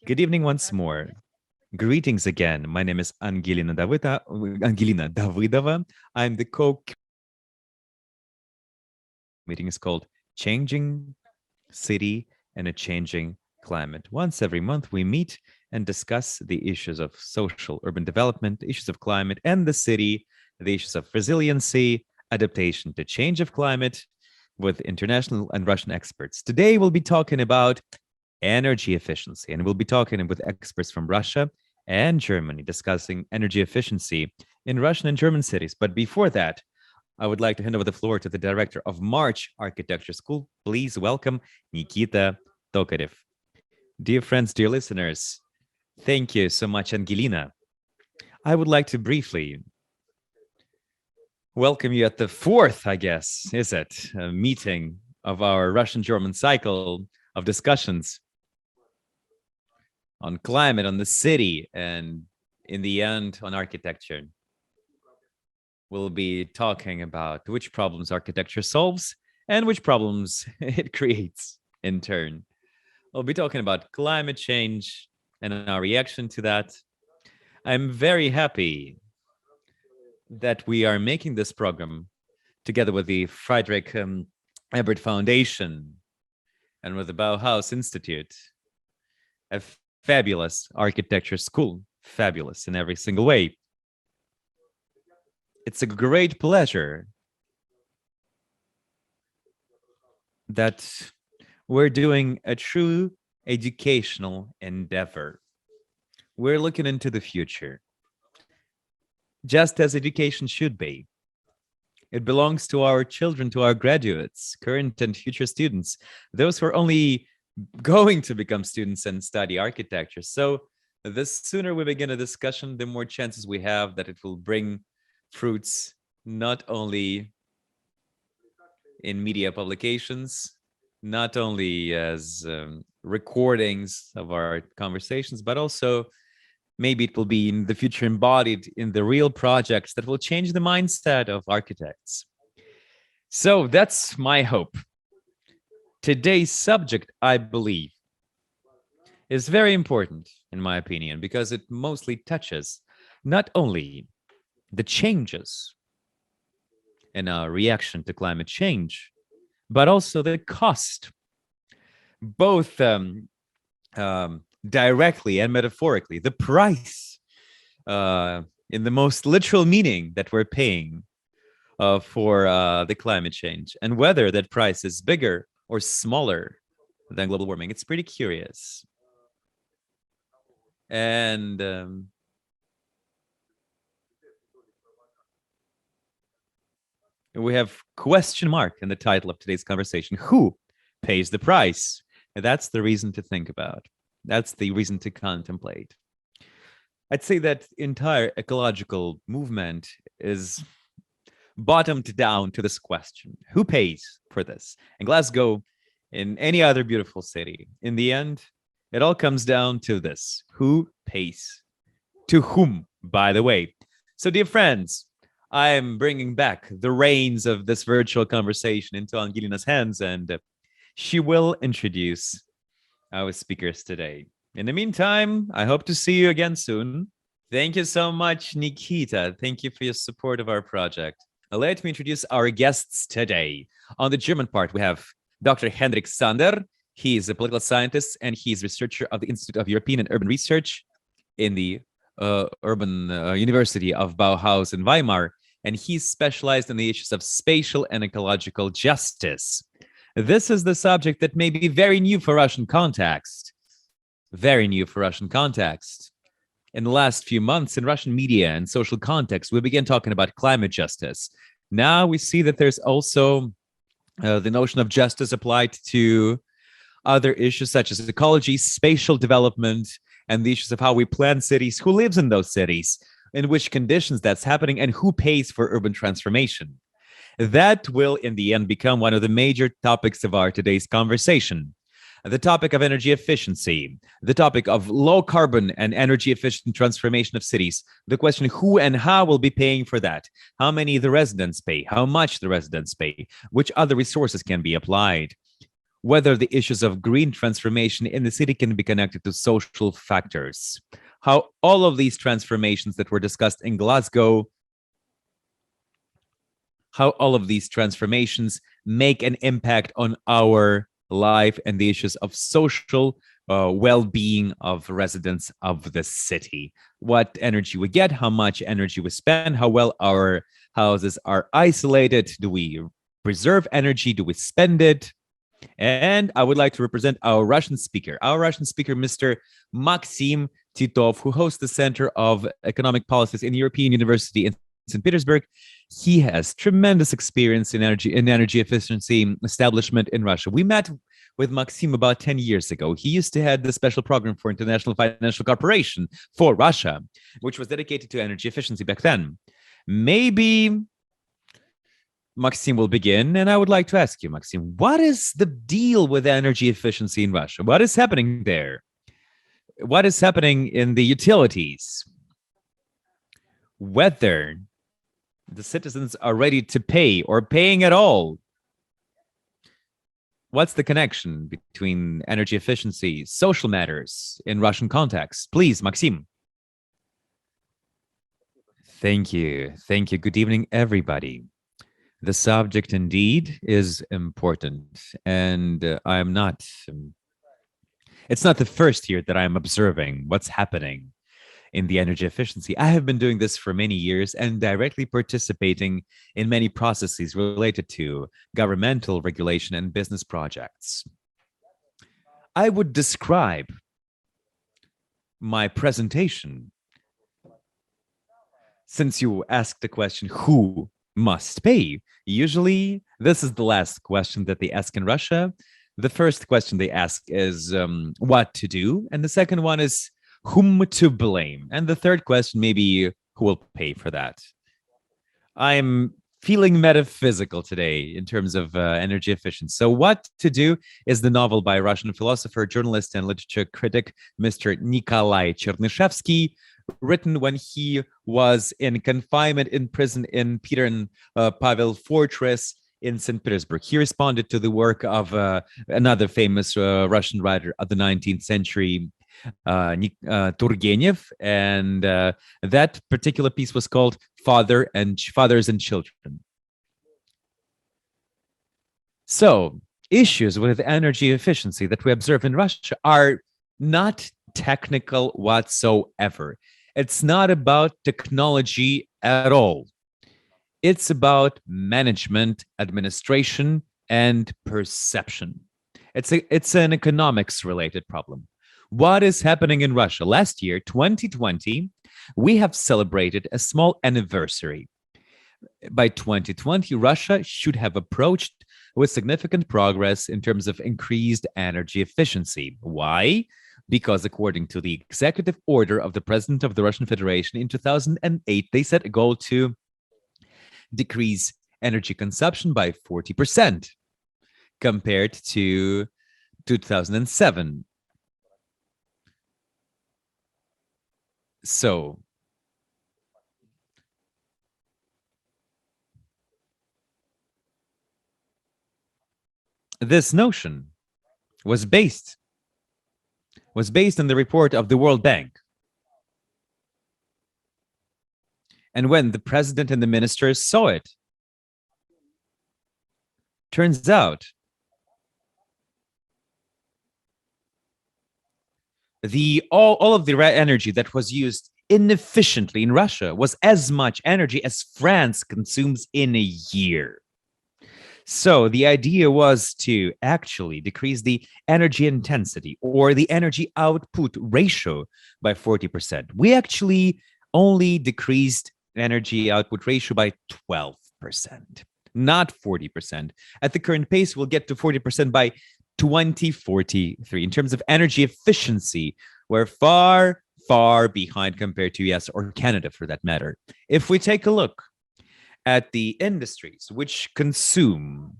Good evening once more. Greetings again. My name is Angelina Davidova. I'm the meeting is called Changing City and a Changing Climate. Once every month, we meet and discuss the issues of social urban development, issues of climate and the city, the issues of resiliency, adaptation to change of climate with international and Russian experts. Today, we'll be talking about energy efficiency, and we'll be talking with experts from Russia and Germany discussing energy efficiency in Russian and German cities. But before that, I would like to hand over the floor to the director of March Architecture School. Please welcome Nikita Tokarev. Dear friends, dear listeners, thank you so much, Angelina. I would like to briefly welcome you at the fourth, I guess, is it, meeting of our Russian-German cycle of discussions on climate, on the city, and in the end, on architecture. We'll be talking about which problems architecture solves and which problems it creates in turn. We'll be talking about climate change and our reaction to that. I'm very happy that we are making this program together with the Friedrich Ebert Foundation and with the Bauhaus Institute, a fabulous architecture school, fabulous in every single way. It's a great pleasure that we're doing a true educational endeavor. We're looking into the future, just as education should be. It belongs to our children, to our graduates, current and future students, those who are only going to become students and study architecture. So the sooner we begin a discussion, the more chances we have that it will bring fruits, not only in media publications, not only as recordings of our conversations, but also maybe it will be in the future embodied in the real projects that will change the mindset of architects. So that's my hope. Today's subject, I believe, is very important, in my opinion, because it mostly touches not only the changes in our reaction to climate change, but also the cost, both directly and metaphorically, the price in the most literal meaning that we're paying for the climate change, and whether that price is bigger or smaller than global warming. It's pretty curious. And we have question mark in the title of today's conversation. Who pays the price? And that's the reason to think about. That's the reason to contemplate. I'd say that entire ecological movement is bottomed down to this question. Who pays for this? In Glasgow, in any other beautiful city, in the end, it all comes down to this. Who pays? To whom, by the way? So, dear friends, I'm bringing back the reins of this virtual conversation into Angelina's hands, and she will introduce our speakers today. In the meantime, I hope to see you again soon. Thank you so much, Nikita. Thank you for your support of our project. Let me introduce our guests today. On the German part, we have Dr. Henrik Sander. He is a political scientist, and he's researcher of the Institute of European and Urban Research in the Urban University of Bauhaus in Weimar, and he's specialized in the issues of spatial and ecological justice. This is the subject that may be very new for Russian context. Very new for Russian context. In the last few months in Russian media and social context, we began talking about climate justice. Now we see that there's also the notion of justice applied to other issues such as ecology, spatial development, and the issues of how we plan cities, who lives in those cities, in which conditions that's happening, and who pays for urban transformation. That will, in the end, become one of the major topics of our today's conversation. The topic of energy efficiency, the topic of low carbon and energy efficient transformation of cities, the question who and how will be paying for that, how many the residents pay, how much the residents pay, which other resources can be applied, whether the issues of green transformation in the city can be connected to social factors, how all of these transformations that were discussed in Glasgow, how all of these transformations make an impact on our life and the issues of social well-being of residents of the city. What energy we get, how much energy we spend, how well our houses are isolated. Do we preserve energy? Do we spend it? And I would like to represent our Russian speaker, Mr. Maxim Titov, who hosts the Center of Economic Policies in European University in St. Petersburg. He has tremendous experience in energy efficiency establishment in Russia. We met with Maxim about 10 years ago. He used to head the special program for International Financial Corporation for Russia, which was dedicated to energy efficiency back then. Maybe Maxim will begin, and I would like to ask you, Maxim, what is the deal with energy efficiency in Russia? What is happening there? What is happening in the utilities? Whether the citizens are ready to pay or paying at all. What's the connection between energy efficiency, social matters in Russian context? Please, Maxim. Thank you. Thank you. Good evening, everybody. The subject indeed is important, and I'm not, it's not the first year that I'm observing what's happening in the energy efficiency. I have been doing this for many years and directly participating in many processes related to governmental regulation and business projects. I would describe my presentation, since you asked the question, who must pay? Usually, this is the last question that they ask in Russia. The first question they ask is what to do, and the second one is whom to blame, and the third question maybe who will pay for that. I'm feeling metaphysical today in terms of energy efficiency. So what to do is the novel by Russian philosopher, journalist, and literature critic, Mr. Nikolai Chernyshevsky, written when he was in confinement in prison in Peter and Pavel Fortress in St. Petersburg. He responded to the work of another famous Russian writer of the 19th century, Turgenev, and that particular piece was called Fathers and Children. So issues with energy efficiency that we observe in Russia are not technical whatsoever. It's not about technology at all. It's about management, administration, and perception. It's an economics related problem. What is happening in Russia? Last year, 2020, we have celebrated a small anniversary. By 2020, Russia should have approached with significant progress in terms of increased energy efficiency. Why? Because according to the executive order of the President of the Russian Federation in 2008, they set a goal to decrease energy consumption by 40% compared to 2007. So this notion was based on the report of the World Bank. And when the president and the ministers saw it, turns out all of the energy that was used inefficiently in Russia was as much energy as France consumes in a year. So the idea was to actually decrease the energy intensity or the energy output ratio by 40%. We actually only decreased energy output ratio by 12%, not 40%. At the current pace, we'll get to 40% by 2043. In terms of energy efficiency, we're far, far behind compared to US or Canada for that matter. If we take a look at the industries which consume,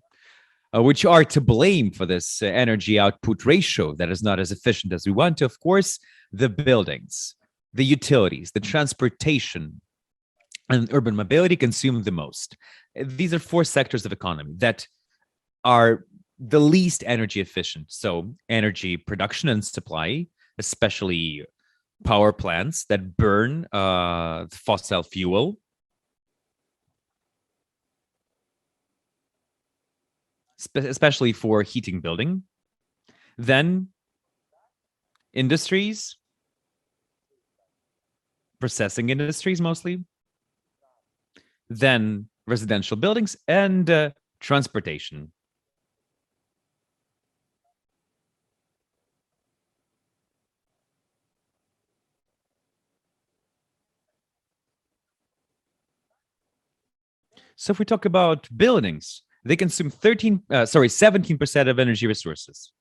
which are to blame for this energy output ratio that is not as efficient as we want to, of course, the buildings, the utilities, the transportation, and urban mobility consume the most. These are four sectors of economy that are the least energy efficient. So energy production and supply, especially power plants that burn fossil fuel, especially for heating building. Then industries, processing industries mostly. Then residential buildings and transportation. So if we talk about buildings, they consume 17% of energy resources.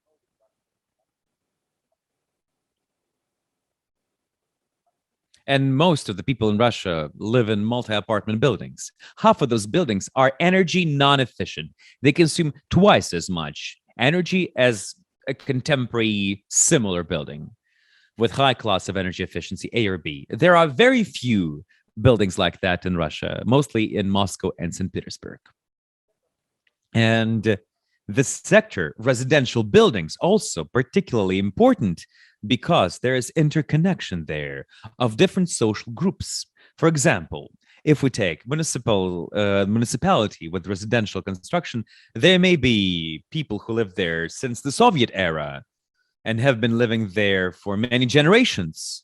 And most of the people in Russia live in multi-apartment buildings. Half of those buildings are energy non-efficient. They consume twice as much energy as a contemporary similar building with high class of energy efficiency, A or B. There are very few buildings like that in Russia, mostly in Moscow and St. Petersburg. And this sector, residential buildings, also particularly important because there is interconnection there of different social groups. For example, if we take municipality with residential construction, there may be people who live there since the Soviet era and have been living there for many generations.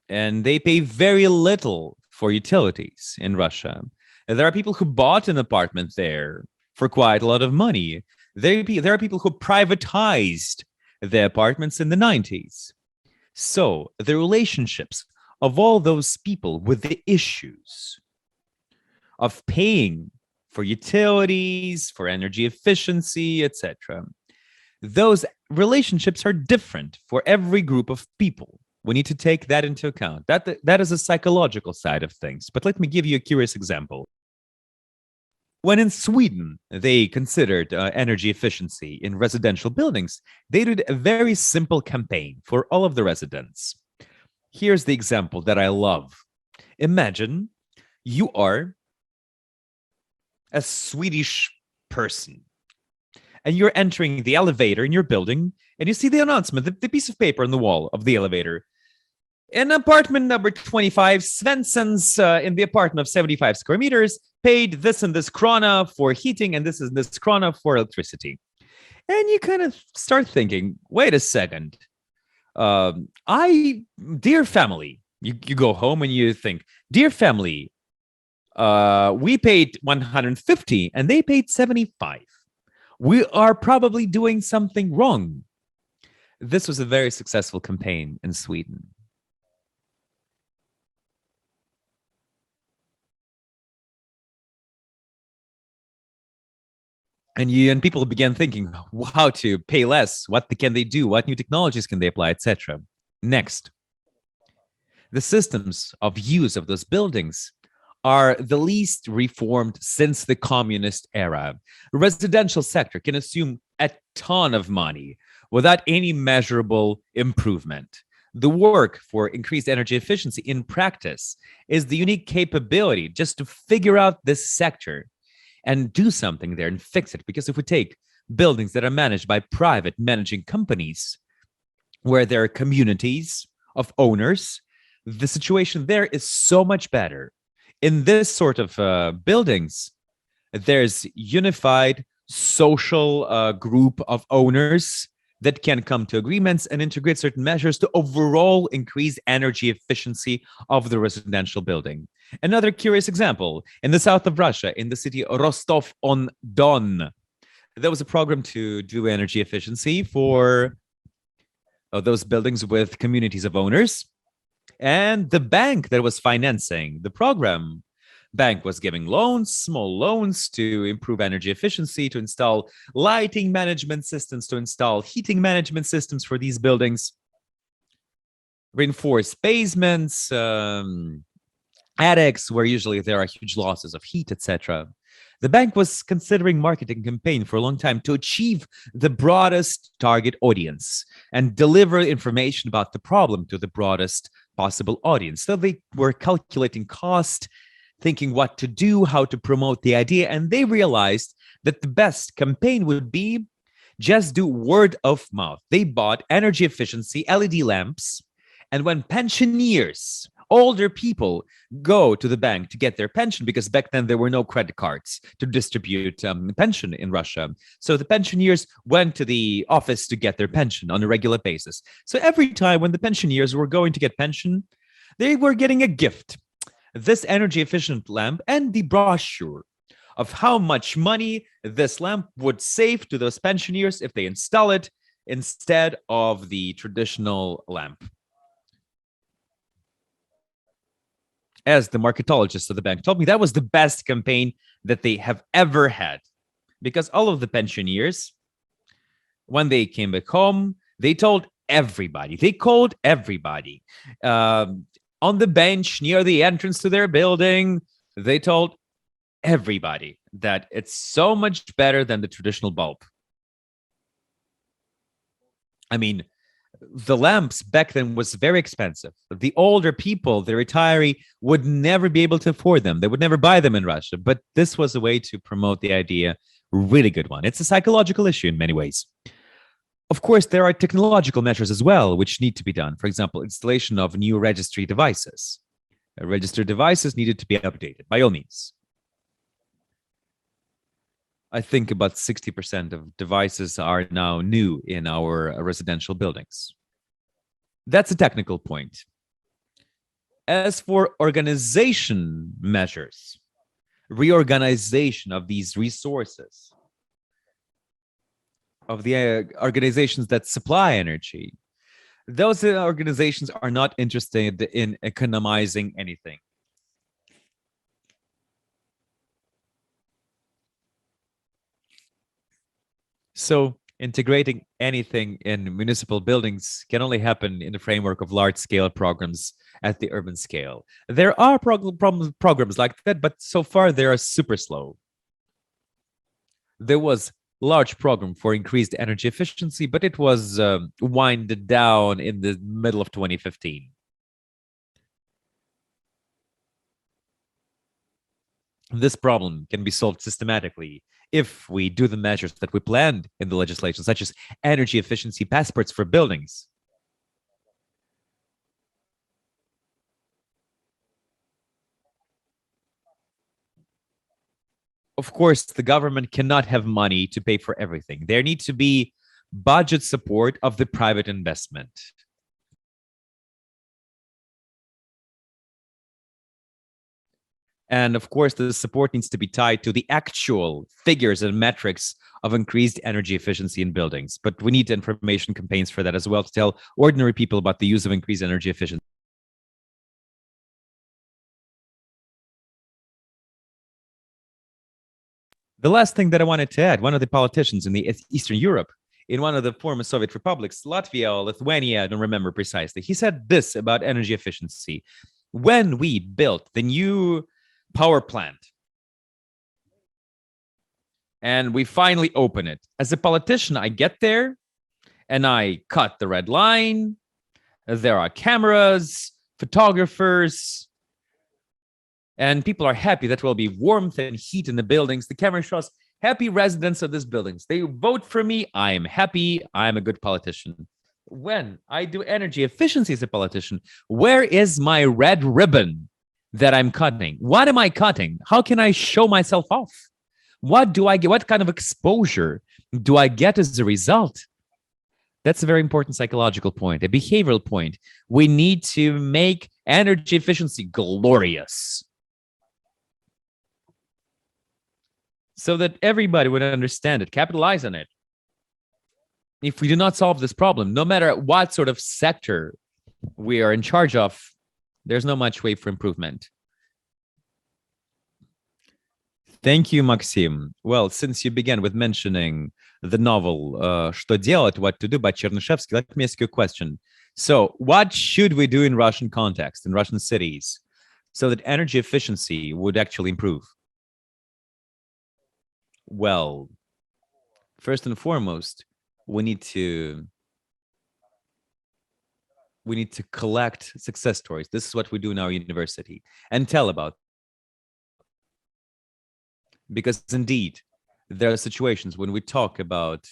And they pay very little for utilities in Russia. There are people who bought an apartment there for quite a lot of money. There are people who privatized their apartments in the 90s. So the relationships of all those people with the issues of paying for utilities, for energy efficiency, etc., those relationships are different for every group of people. We need to take that into account. That is a psychological side of things. But let me give you a curious example. When in Sweden, they considered energy efficiency in residential buildings, they did a very simple campaign for all of the residents. Here's the example that I love. Imagine you are a Swedish person and you're entering the elevator in your building and you see the announcement, the piece of paper on the wall of the elevator. In apartment number 25, Svensson's in the apartment of 75 square meters paid this and this krona for heating and this and this krona for electricity. And you kind of start thinking, wait a second. Dear family, you go home and you think, dear family, we paid 150 and they paid 75. We are probably doing something wrong. This was a very successful campaign in Sweden. And people began thinking how to pay less, what can they do, what new technologies can they apply, etc. Next, the systems of use of those buildings are the least reformed since the communist era. The residential sector can assume a ton of money without any measurable improvement. The work for increased energy efficiency in practice is the unique capability just to figure out this sector and do something there and fix it. Because if we take buildings that are managed by private managing companies, where there are communities of owners, the situation there is so much better. In this sort of buildings, there's unified social group of owners that can come to agreements and integrate certain measures to overall increase energy efficiency of the residential building. Another curious example, in the south of Russia, in the city Rostov-on-Don, there was a program to do energy efficiency for those buildings with communities of owners. And the bank that was financing the program, bank was giving loans, small loans to improve energy efficiency, to install lighting management systems, to install heating management systems for these buildings, reinforced basements, attics where usually there are huge losses of heat, etc. The bank was considering marketing campaign for a long time to achieve the broadest target audience and deliver information about the problem to the broadest possible audience. So they were calculating cost, thinking what to do, how to promote the idea, and they realized that the best campaign would be just do word of mouth. They bought energy efficiency LED lamps, and when pensioners, older people, go to the bank to get their pension, because back then there were no credit cards to distribute pension in Russia. So the pensioners went to the office to get their pension on a regular basis. So every time when the pensioners were going to get pension, they were getting a gift, this energy efficient lamp and the brochure of how much money this lamp would save to those pensioners if they install it instead of the traditional lamp. As the marketologist of the bank told me, that was the best campaign that they have ever had, because all of the pensioners, when they came back home, they told everybody, they called everybody on the bench near the entrance to their building. They told everybody that it's so much better than the traditional bulb. I mean, the lamps back then was very expensive. The older people, the retiree, would never be able to afford them. They would never buy them in Russia. But this was a way to promote the idea. Really good one. It's a psychological issue in many ways. Of course, there are technological measures as well, which need to be done. For example, installation of new registry devices. Registered devices needed to be updated, by all means. I think about 60% of devices are now new in our residential buildings. That's a technical point. As for organization measures, reorganization of these resources, of the organizations that supply energy, those organizations are not interested in economizing anything. So integrating anything in municipal buildings can only happen in the framework of large-scale programs at the urban scale. There are programs like that, but so far they are super slow. There was large program for increased energy efficiency, but it was winded down in the middle of 2015. This problem can be solved systematically if we do the measures that we planned in the legislation, such as energy efficiency passports for buildings. Of course, the government cannot have money to pay for everything. There needs to be budget support of the private investment. And of course, the support needs to be tied to the actual figures and metrics of increased energy efficiency in buildings. But we need information campaigns for that as well to tell ordinary people about the use of increased energy efficiency. The last thing that I wanted to add, one of the politicians in the Eastern Europe, in one of the former Soviet republics, Latvia or Lithuania, I don't remember precisely, he said this about energy efficiency. When we built the new power plant and we finally open it, as a politician, I get there and I cut the red line. There are cameras, photographers, and people are happy that there will be warmth and heat in the buildings. The camera shows happy residents of these buildings. They vote for me. I am happy. I am a good politician. When I do energy efficiency as a politician, where is my red ribbon that I'm cutting? What am I cutting? How can I show myself off? What do I get? What kind of exposure do I get as a result? That's a very important psychological point, a behavioral point. We need to make energy efficiency glorious so that everybody would understand it, capitalize on it. If we do not solve this problem, no matter what sort of sector we are in charge of, there's no much way for improvement. Thank you, Maxim. Well, since you began with mentioning the novel Что делать, What to Do by Chernyshevsky, let me ask you a question. So what should we do in Russian context, in Russian cities, so that energy efficiency would actually improve? Well, first and foremost, we need to collect success stories. This is what we do in our university and tell about Because indeed, there are situations when we talk about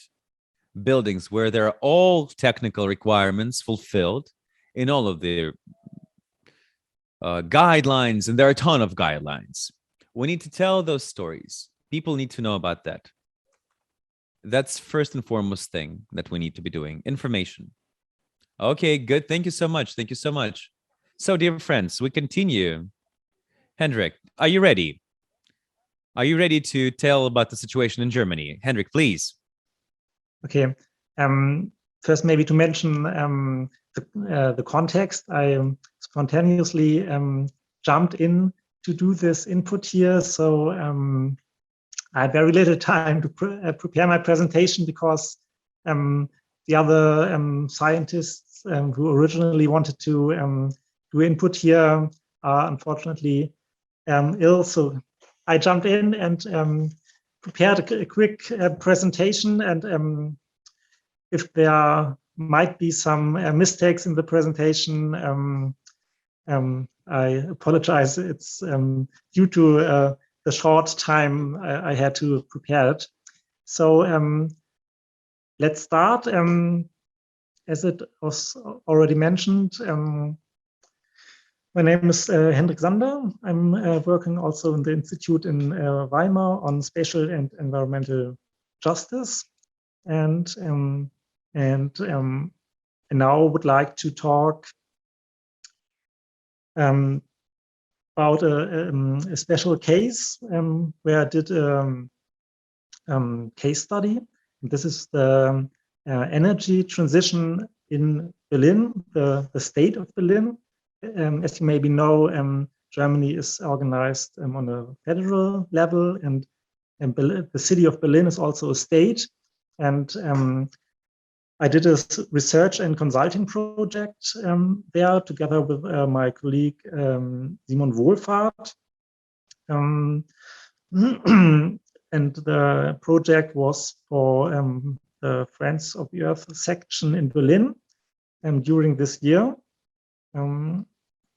buildings where there are all technical requirements fulfilled in all of the guidelines, and there are a ton of guidelines. We need to tell those stories. People need to know about that. That's first and foremost thing that we need to be doing. Information. Okay, good. Thank you so much. Thank you so much. So, dear friends, we continue. Hendrik, are you ready? Are you ready to tell about the situation in Germany? Hendrik, please. Okay. First, maybe to mention the context. I spontaneously jumped in to do this input here. So I had very little time to prepare my presentation because the other scientists who originally wanted to do input here are unfortunately ill. So I jumped in and prepared a quick presentation. And if there might be some mistakes in the presentation, I apologize. It's due to the short time I had to prepare it. So let's start. As it was already mentioned, my name is Hendrik Sander. I'm working also in the Institute in Weimar on spatial and environmental justice. And now would like to talk about a special case where I did a case study. This is the energy transition in Berlin, the state of Berlin. As you maybe know, Germany is organized on a federal level, and the city of Berlin is also a state. And I did a research and consulting project there together with my colleague Simon Wohlfahrt. And the project was for the Friends of the Earth section in Berlin during this year.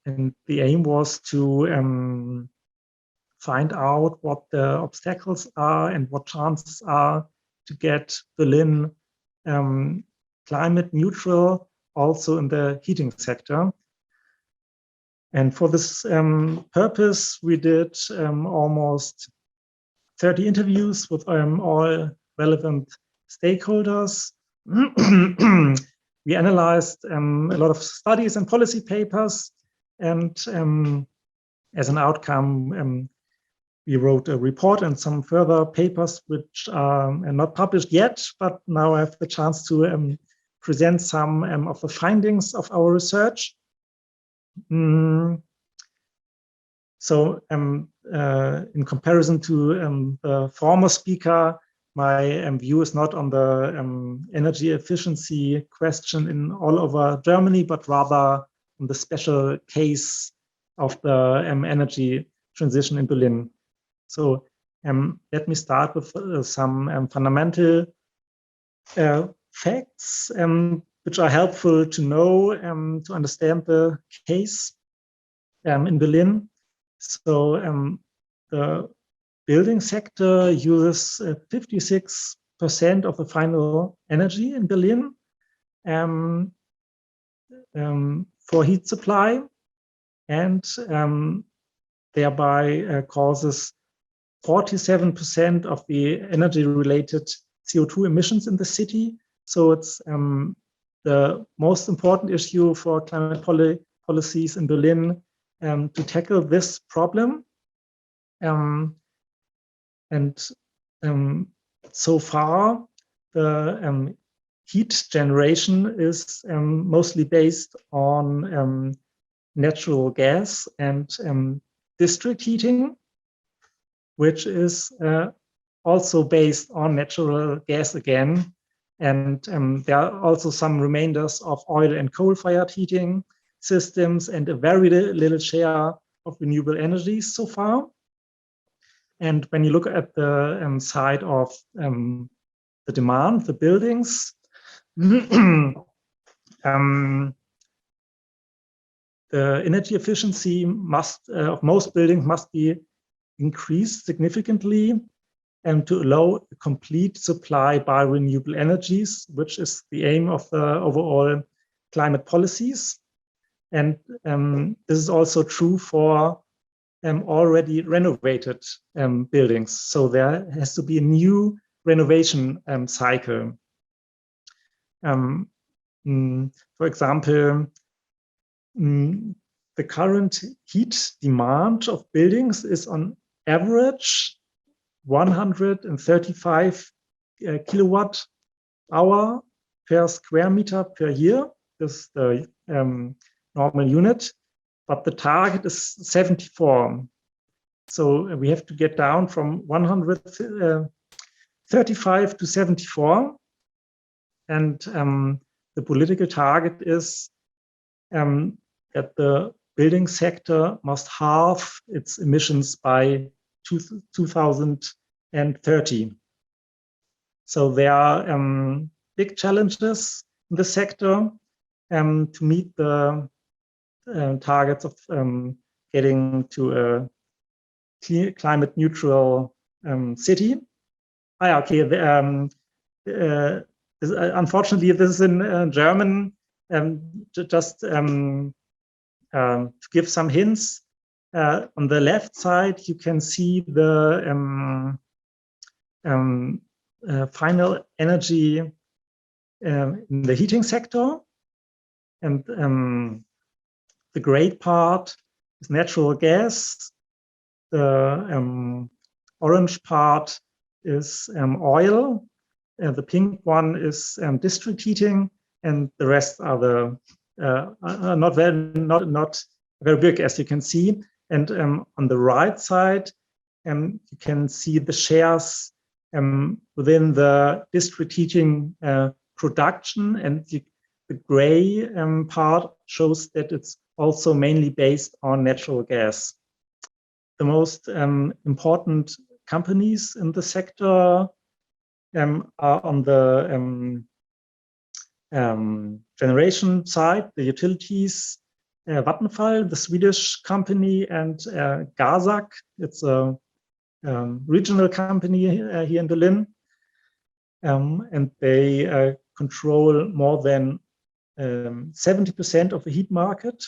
And the aim was to find out what the obstacles are and what chances are to get Berlin climate neutral also in the heating sector. And for this purpose, we did almost 30 interviews with all relevant stakeholders. We analyzed a lot of studies and policy papers, and as an outcome, we wrote a report and some further papers which are not published yet, but now I have the chance to present some of the findings of our research. So in comparison to the former speaker, my view is not on the energy efficiency question in all over Germany, but rather on the special case of the energy transition in Berlin. So let me start with some fundamental facts which are helpful to know to understand the case in Berlin. So the building sector uses 56% of the final energy in Berlin for heat supply, and thereby causes 47% of the energy-related CO2 emissions in the city. So it's the most important issue for climate policies in Berlin to tackle this problem. And so far, the heat generation is mostly based on natural gas and district heating, which is also based on natural gas again. And there are also some remainders of oil and coal-fired heating systems and a very little share of renewable energy so far. And when you look at the side of the demand, the buildings, the energy efficiency of most buildings must be increased significantly and to allow a complete supply by renewable energies, which is the aim of the overall climate policies. And this is also true for already renovated buildings. So there has to be a new renovation cycle. For example, the current heat demand of buildings is on average 135 kilowatt hour per square meter per year. This is the normal unit, but the target is 74. So we have to get down from 135 to 74. And the political target is that the building sector must halve its emissions by 2030. So there are big challenges in the sector to meet the targets of getting to a climate neutral city. Okay. Unfortunately, this is in German. Just to give some hints, on the left side, you can see the final energy in the heating sector. And the gray part is natural gas. The orange part is oil. The pink one is district heating, and the rest are the not very big, as you can see. And on the right side, you can see the shares within the district heating production, and the gray part shows that it's also mainly based on natural gas. The most important companies in the sector are on the generation side, the utilities, Vattenfall, the Swedish company, and Gazak. It's a regional company here in Berlin. And they control more than 70% of the heat market.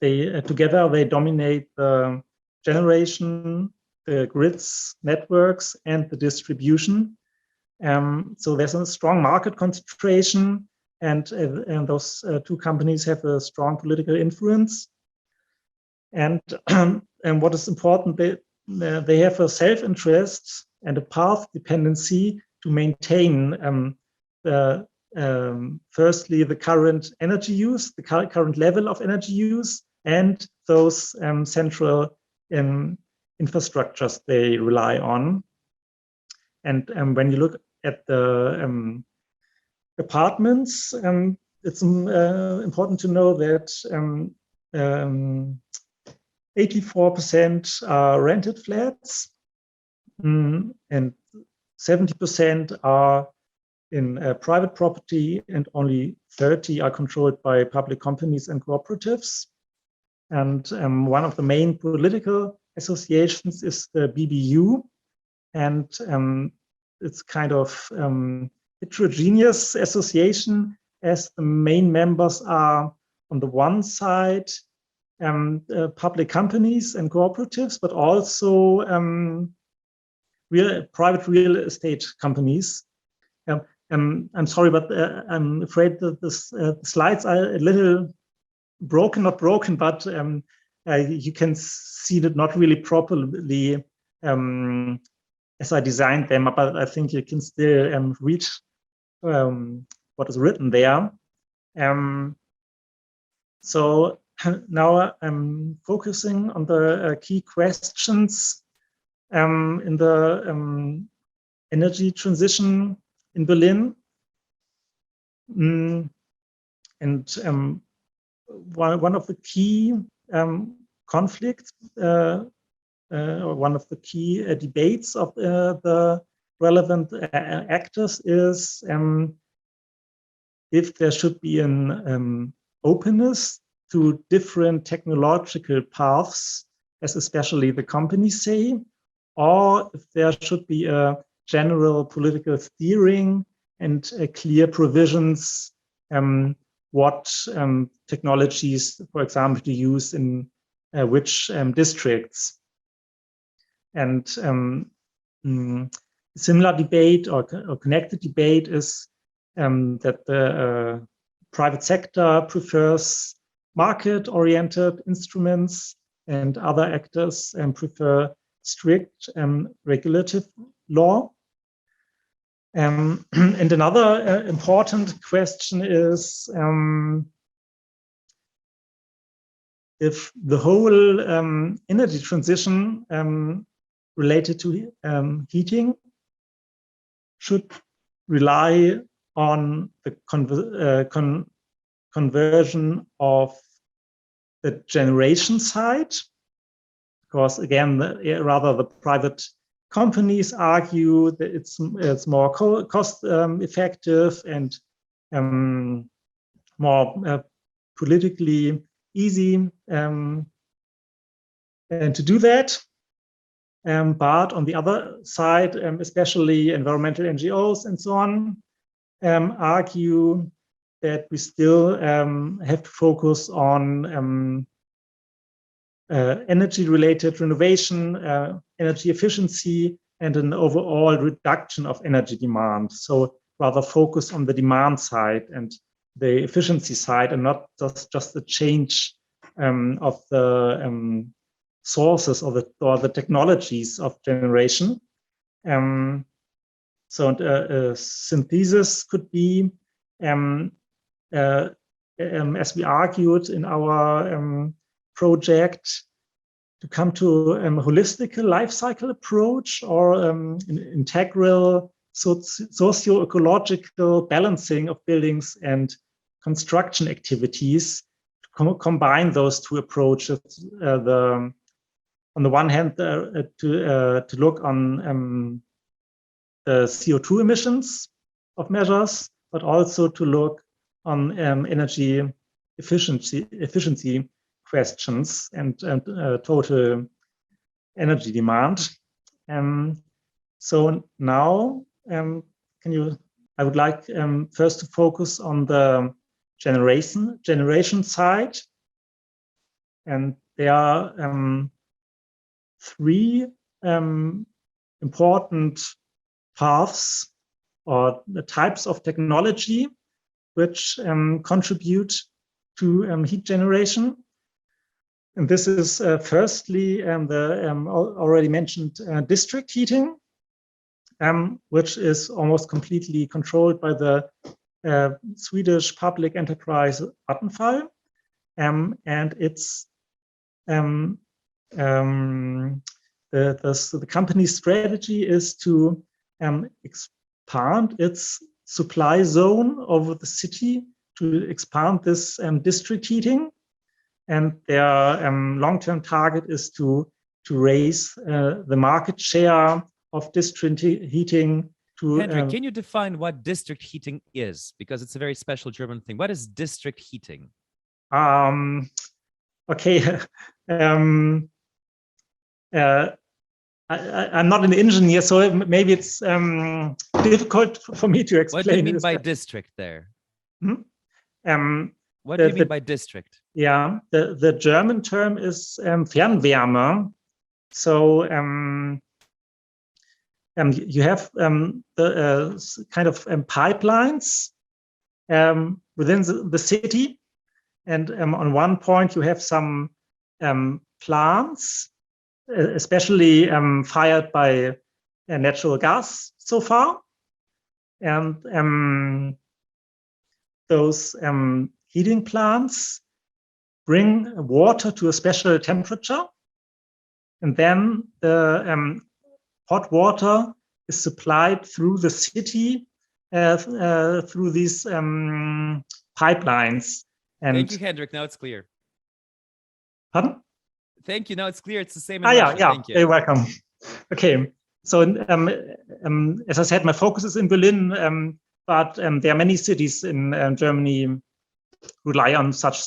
They together they dominate the generation, the grids, networks, and the distribution. So there's a strong market concentration, and those two companies have a strong political influence. And what is important, they have a self-interest and a path dependency to maintain firstly the current energy use, the current level of energy use, and those central infrastructures they rely on. And when you look at the apartments, it's important to know that 84% are rented flats, and 70% are in private property, and only 30 are controlled by public companies and cooperatives. And one of the main political associations is the BBU, and it's kind of heterogeneous association, as the main members are on the one side public companies and cooperatives, but also private real estate companies. I'm sorry, but I'm afraid that the slides are a little broken, not broken, but you can see that not really properly as I designed them, but I think you can still read what is written there. So now I'm focusing on the key questions in the energy transition in Berlin. And one of the key conflicts, or one of the key debates of the relevant actors is if there should be an openness to different technological paths, as especially the companies say, or if there should be a general political steering and clear provisions what technologies, for example, to use in which districts. And similar debate or connected debate is that the private sector prefers market-oriented instruments and other actors prefer strict regulative law. And another important question is if the whole energy transition related to heating should rely on the conversion of the generation side, because again, rather the private companies argue that it's more cost effective and more politically easy and to do that. But on the other side, especially environmental NGOs and so on, argue that we still have to focus on energy-related renovation, energy efficiency, and an overall reduction of energy demand. So rather focus on the demand side and the efficiency side, and not just the change of the sources or the technologies of generation. So a synthesis could be, as we argued in our project, to come to a holistic life cycle approach or an integral socio-ecological balancing of buildings and construction activities, to combine those two approaches. On the one hand, to look on the CO2 emissions of measures, but also to look on energy efficiency questions and total energy demand. So now, I would like first to focus on the generation side, and there are three important paths or the types of technology which contribute to heat generation. And this is firstly the already mentioned district heating, which is almost completely controlled by the Swedish public enterprise Vattenfall, and it's the company's strategy is to expand its supply zone over the city, to expand this district heating, and their long-term target is to raise the market share of district heating. Hendrik, can you define what district heating is? Because it's a very special German thing. What is district heating? Okay. I'm not an engineer, so maybe it's difficult for me to explain. What do you mean by district there? What do you mean by district? Yeah, the German term is Fernwärme. So you have the kind of pipelines within the city, and on one point you have some plants, especially fired by natural gas so far, and those heating plants bring water to a special temperature, and then the hot water is supplied through the city through these pipelines. And thank you, Hendrik. Now it's clear. Pardon? Thank you. Now it's clear. It's the same in Russia. Yeah. Thank you. You're welcome. Okay. So as I said, my focus is in Berlin, but there are many cities in Germany who rely on such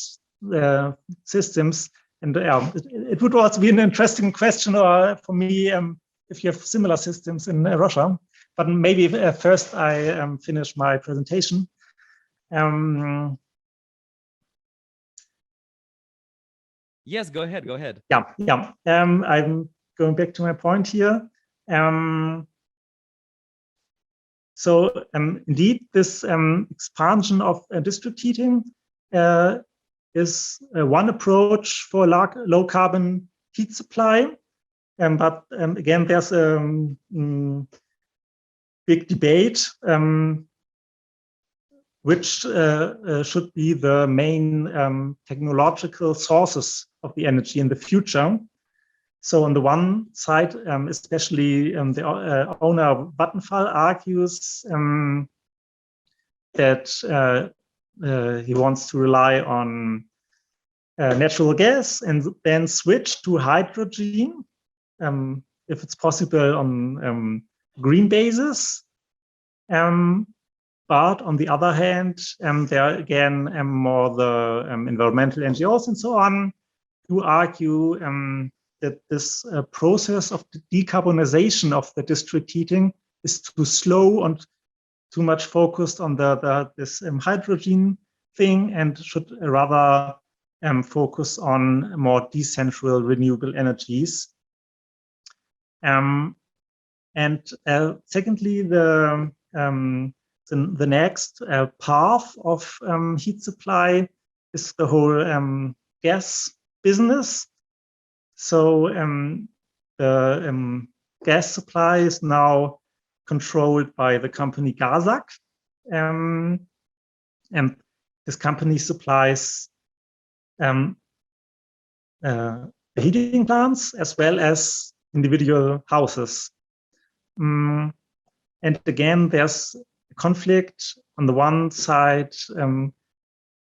systems. And it would also be an interesting question for me if you have similar systems in Russia. But maybe first I finish my presentation. Yes, go ahead. Yeah. I'm going back to my point here. So indeed, this expansion of district heating is one approach for low carbon heat supply. But again, there's a big debate which should be the main technological sources of the energy in the future. So on the one side, especially the owner Vattenfall argues that he wants to rely on natural gas and then switch to hydrogen, if it's possible on green basis. But on the other hand, there are again more the environmental NGOs and so on who argue that this process of the decarbonization of the district heating is too slow and too much focused on this hydrogen thing, and should rather focus on more decentral renewable energies. And secondly, the next path of heat supply is the whole gas business. So the gas supply is now controlled by the company Gazak, and this company supplies heating plants as well as individual houses. And again, there's a conflict on the one side.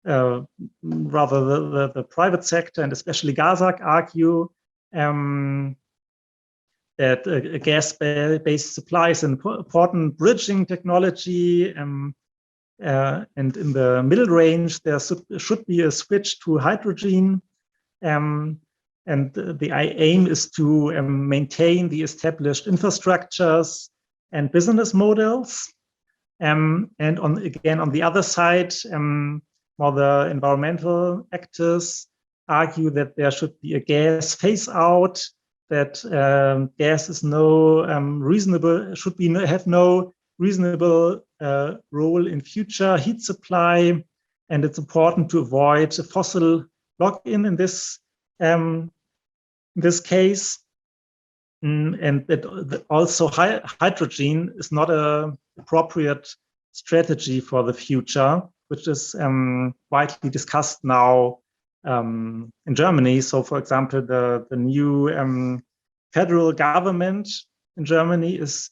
Rather the private sector and especially Gazak argue that a gas-based supply is an important bridging technology, and in the middle range there should be a switch to hydrogen, and the aim is to maintain the established infrastructures and business models, and on the other side, more the environmental actors argue that there should be a gas phase out, that gas is have no reasonable role in future heat supply, and it's important to avoid a fossil lock-in in this case, and that also hydrogen is not an appropriate strategy for the future, which is widely discussed now in Germany. So, for example, the new federal government in Germany is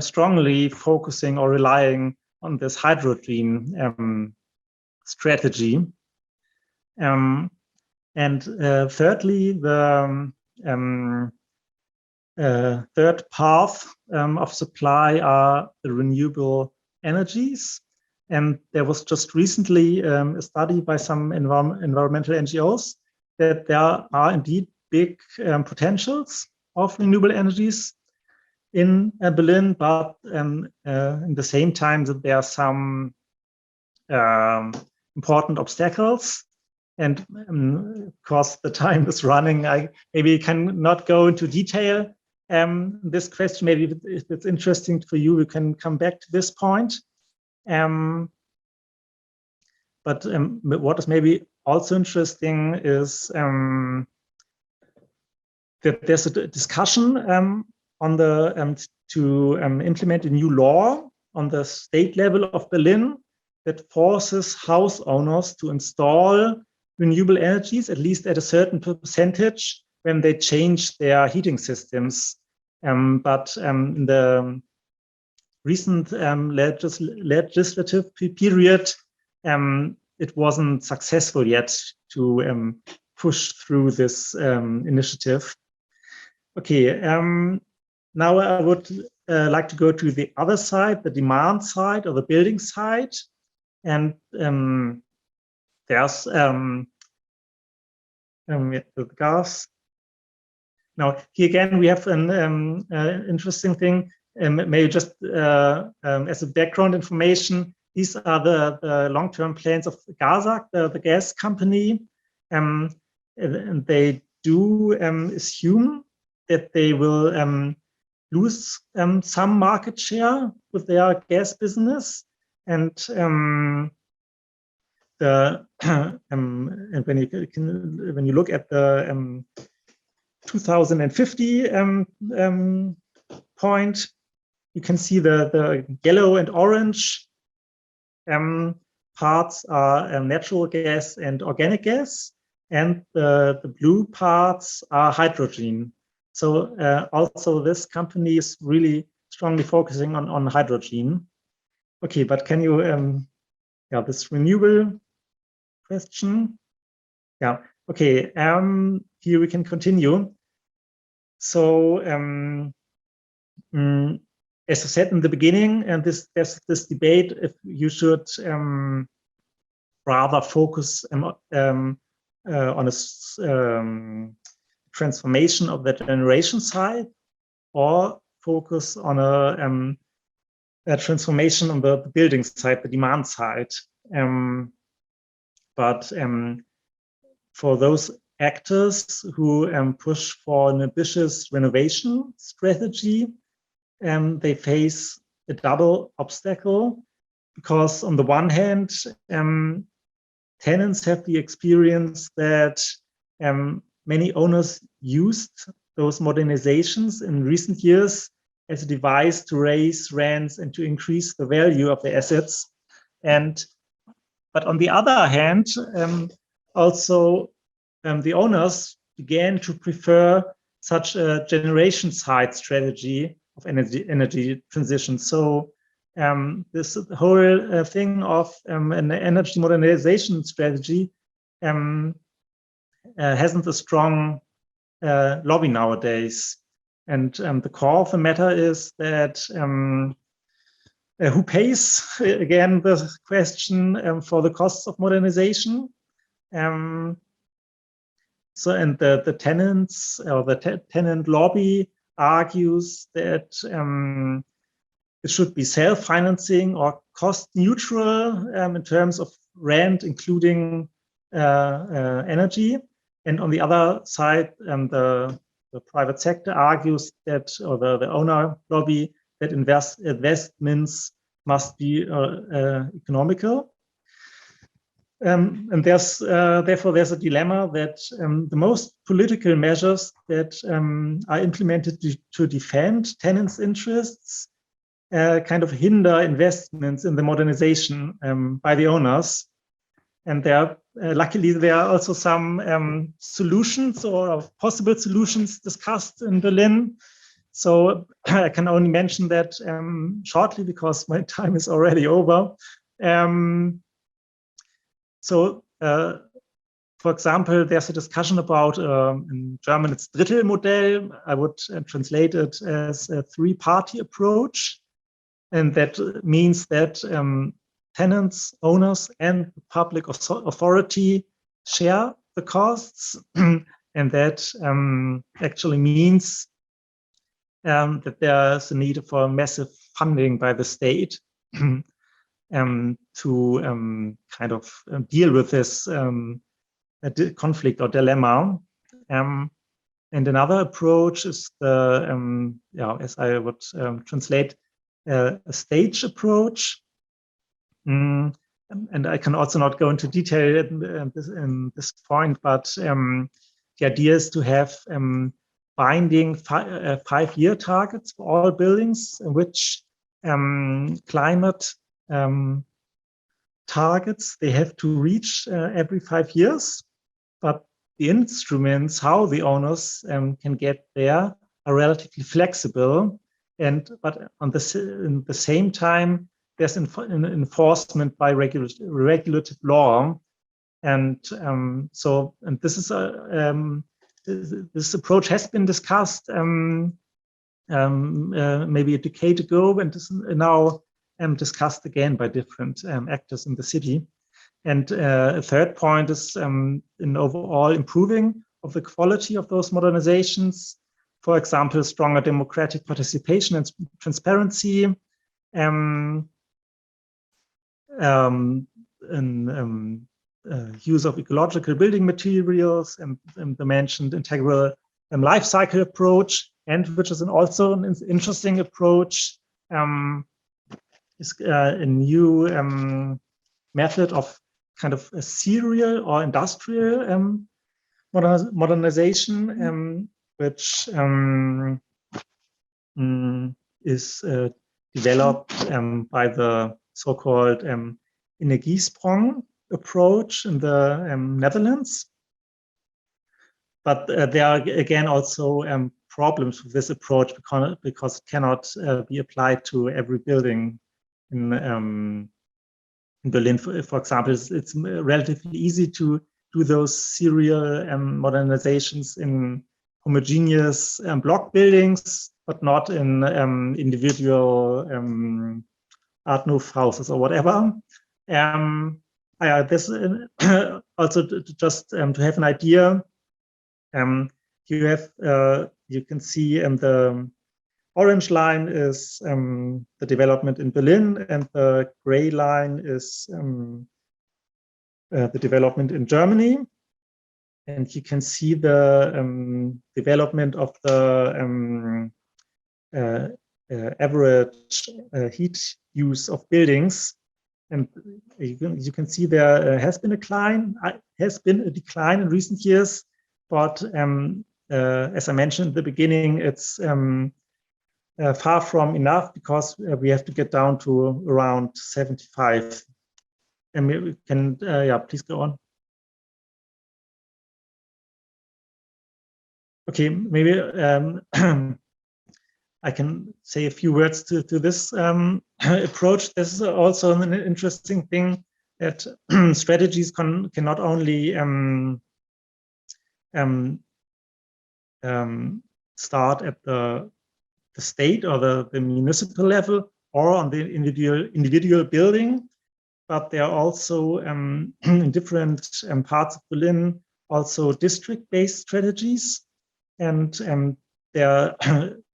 strongly focusing or relying on this hydrogen strategy. And thirdly, the third path of supply are the renewable energies. And there was just recently a study by some environmental NGOs that there are indeed big potentials of renewable energies in Berlin, but in the same time that there are some important obstacles. And of course, the time is running. I maybe cannot go into detail this question. Maybe if it's interesting for you, we can come back to this point. But what is maybe also interesting is that there's a discussion on the to implement a new law on the state level of Berlin that forces house owners to install renewable energies, at least at a certain percentage, when they change their heating systems. But in the recent legislative period, it wasn't successful yet to push through this initiative. Okay, now I would like to go to the other side, the demand side or the building side. And there's the gas. Now, here again, we have an interesting thing. Maybe just as a background information, these are the long-term plans of GASAC, the gas company. And they do assume that they will lose some market share with their gas business. And and when you look at the 2050 point, you can see the yellow and orange parts are natural gas and organic gas, and the blue parts are hydrogen. So also this company is really strongly focusing on hydrogen. Okay, but can you, yeah, this renewable question? Yeah, okay, here we can continue. So as I said in the beginning, and there's this debate if you should rather focus on a transformation of the generation side, or focus on a transformation on the building side, the demand side. But for those actors who push for an ambitious renovation strategy, they face a double obstacle, because on the one hand, tenants have the experience that many owners used those modernizations in recent years as a device to raise rents and to increase the value of the assets. But on the other hand, also the owners began to prefer such a generation side strategy of energy transition. So this whole thing of an energy modernization strategy hasn't a strong lobby nowadays. And the core of the matter is that who pays, again, the question for the costs of modernization. So, and the tenants, or the tenant lobby argues that it should be self-financing or cost neutral in terms of rent, including energy. And on the other side, the private sector argues that, or the owner lobby, that investments must be economical. And therefore there's a dilemma that the most political measures that are implemented to defend tenants' interests kind of hinder investments in the modernization by the owners. And luckily there are also some solutions or possible solutions discussed in Berlin. So I can only mention that shortly, because my time is already over. So, for example, there's a discussion about, in German, it's Drittelmodell. I would translate it as a three-party approach. And that means that tenants, owners, and public authority share the costs. And that actually means that there's a need for massive funding by the state to kind of deal with this conflict or dilemma. And another approach is the, as I would translate, a stage approach. And I can also not go into detail in this point, but the idea is to have binding 5-year targets for all buildings, in which climate targets they have to reach every 5 years, but the instruments how the owners can get there are relatively flexible, but in the same time there's enforcement by regulative law, and this is this approach has been discussed maybe a decade ago, and is now discussed again by different actors in the city. And a third point is in overall improving of the quality of those modernizations. for example, stronger democratic participation and transparency, use of ecological building materials, and the mentioned integral life cycle approach, and which is also an interesting approach, is a new method of kind of a serial or industrial modernization, which is developed by the so-called Energiesprong approach in the Netherlands. But there are again also problems with this approach because it cannot be applied to every building in Berlin. For example, it's relatively easy to do those serial modernizations in homogeneous block buildings, but not in individual Art Nouveau houses or whatever. This also just to have an idea. You can see the orange line is the development in Berlin, and the gray line is the development in Germany. And you can see the development of the average heat use of buildings. And you can see there has been a decline in recent years, but as I mentioned at the beginning, it's far from enough, because we have to get down to around 75. And we can, please go on. Okay, maybe I can say a few words to this approach. This is also an interesting thing, that strategies can not only start at the state or the municipal level or on the individual building, but there are also in different parts of Berlin also district-based strategies, and there are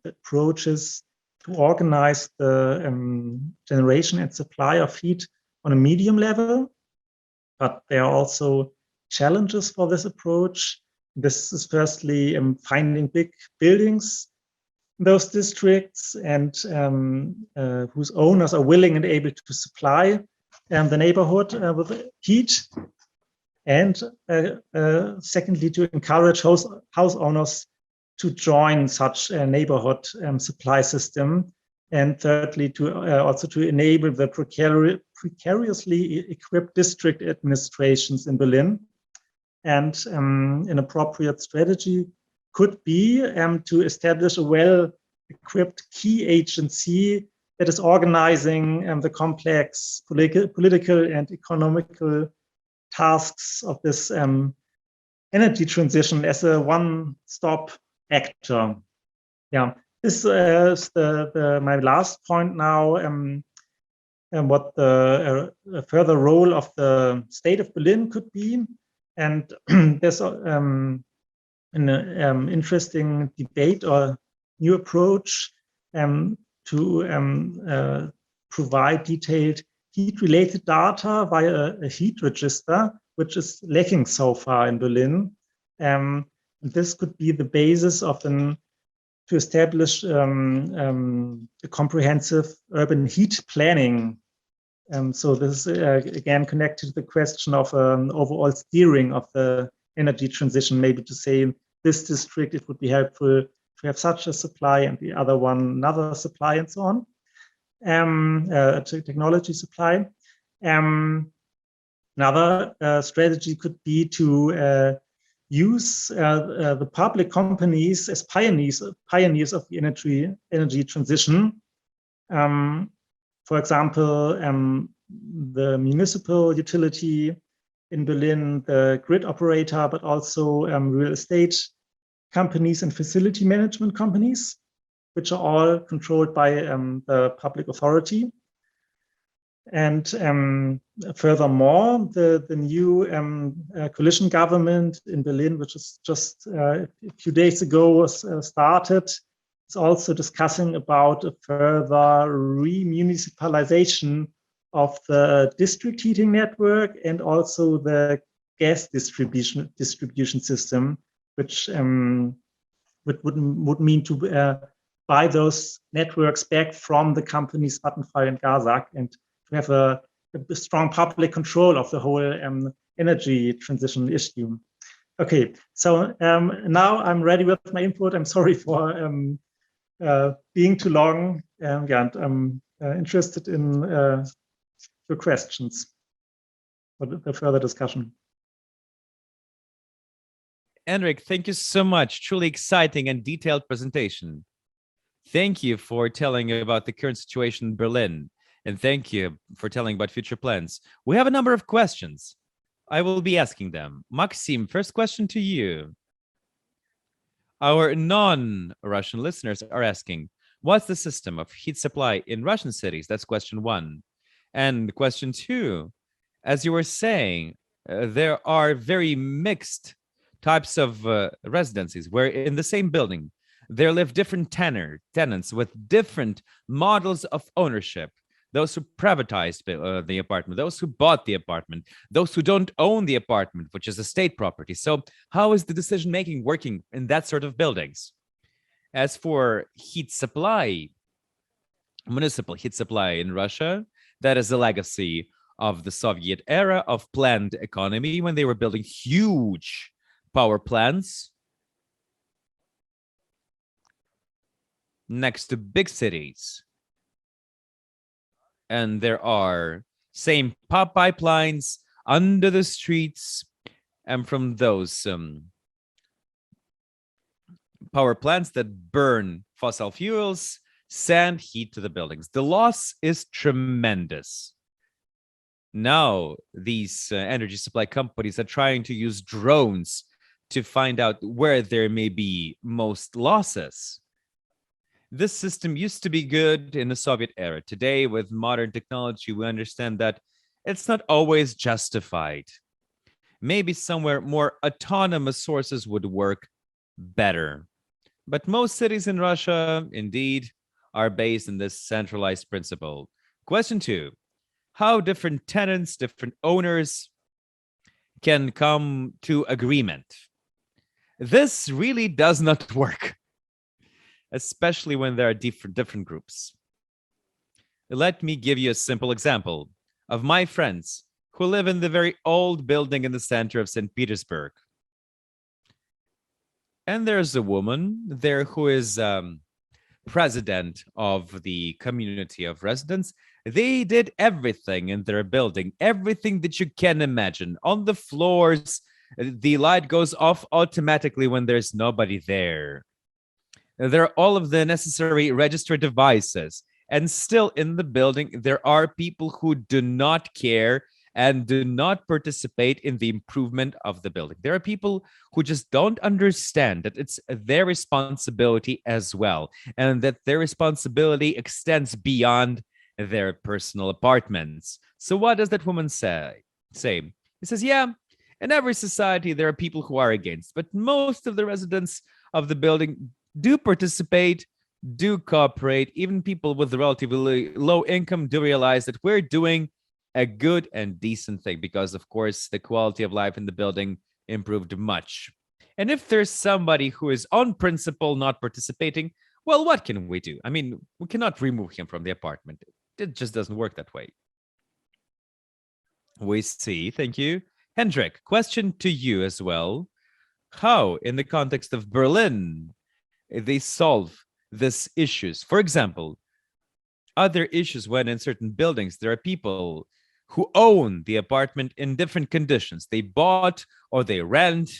approaches to organize the generation and supply of heat on a medium level. But there are also challenges for this approach. This is firstly finding big buildings in those districts, and whose owners are willing and able to supply the neighborhood with heat. And secondly, to encourage house owners to join such a neighborhood supply system. And thirdly, also to enable the precariously equipped district administrations in Berlin. And an appropriate strategy could be to establish a well-equipped key agency that is organizing the complex political and economical tasks of this energy transition as a one-stop actor. Yeah, this is my last point now. And what the further role of the state of Berlin could be. And there's an interesting debate or new approach to provide detailed heat-related data via a heat register, which is lacking so far in Berlin. This could be the basis of to establish a comprehensive urban heat planning. So this is again connected to the question of overall steering of the energy transition. Maybe to say in this district it would be helpful to have such a supply, and the other one another supply, and so on. Technology supply. Another strategy could be to use the public companies as pioneers of the energy transition. For example, the municipal utility in Berlin, the grid operator, but also real estate companies and facility management companies, which are all controlled by the public authority. And furthermore, the new coalition government in Berlin, which is just a few days ago was started, is also discussing about a further remunicipalization of the district heating network and also the gas distribution system, which would mean to buy those networks back from the companies Vattenfall and Gazak and to have a strong public control of the whole energy transition issue. Okay, so now I'm ready with my input. I'm sorry for being too long. Yeah, and I'm interested in your questions for the further discussion. Henrik, thank you so much. Truly exciting and detailed presentation. Thank you for telling about the current situation in Berlin. And thank you for telling about future plans. We have a number of questions. I will be asking them. Maxim, first question to you. Our non-Russian listeners are asking, what's the system of heat supply in Russian cities? That's question one. And question two, as you were saying, there are very mixed types of residencies where in the same building, there live different tenants with different models of ownership. Those who privatized the apartment, those who bought the apartment, those who don't own the apartment, which is a state property. So how is the decision-making working in that sort of buildings? As for heat supply, municipal heat supply in Russia, that is a legacy of the Soviet era of planned economy when they were building huge power plants next to big cities. And there are same pipelines under the streets, and from those power plants that burn fossil fuels, send heat to the buildings. The loss is tremendous. Now, these energy supply companies are trying to use drones to find out where there may be most losses. This system used to be good in the Soviet era. Today, with modern technology, we understand that it's not always justified. Maybe somewhere more autonomous sources would work better. But most cities in Russia, indeed, are based on this centralized principle. Question two, how different tenants, different owners can come to agreement? This really does not work, especially when there are different groups. Let me give you a simple example of my friends who live in the very old building in the center of St. Petersburg. And there's a woman there who is president of the community of residents. They did everything in their building, everything that you can imagine. On the floors, the light goes off automatically when there's nobody there. There are all of the necessary register devices. And still in the building, there are people who do not care and do not participate in the improvement of the building. There are people who just don't understand that it's their responsibility as well, and that their responsibility extends beyond their personal apartments. So what does that woman say? It says, yeah, in every society, there are people who are against, but most of the residents of the building do participate, do cooperate. Even people with relatively low income do realize that we're doing a good and decent thing because, of course, the quality of life in the building improved much. And if there's somebody who is on principle not participating, well, what can we do? I mean, we cannot remove him from the apartment. It just doesn't work that way. We see. Thank you. Hendrik, question to you as well. How, in the context of Berlin, they solve these issues? For example, other issues when in certain buildings, there are people who own the apartment in different conditions. They bought or they rent.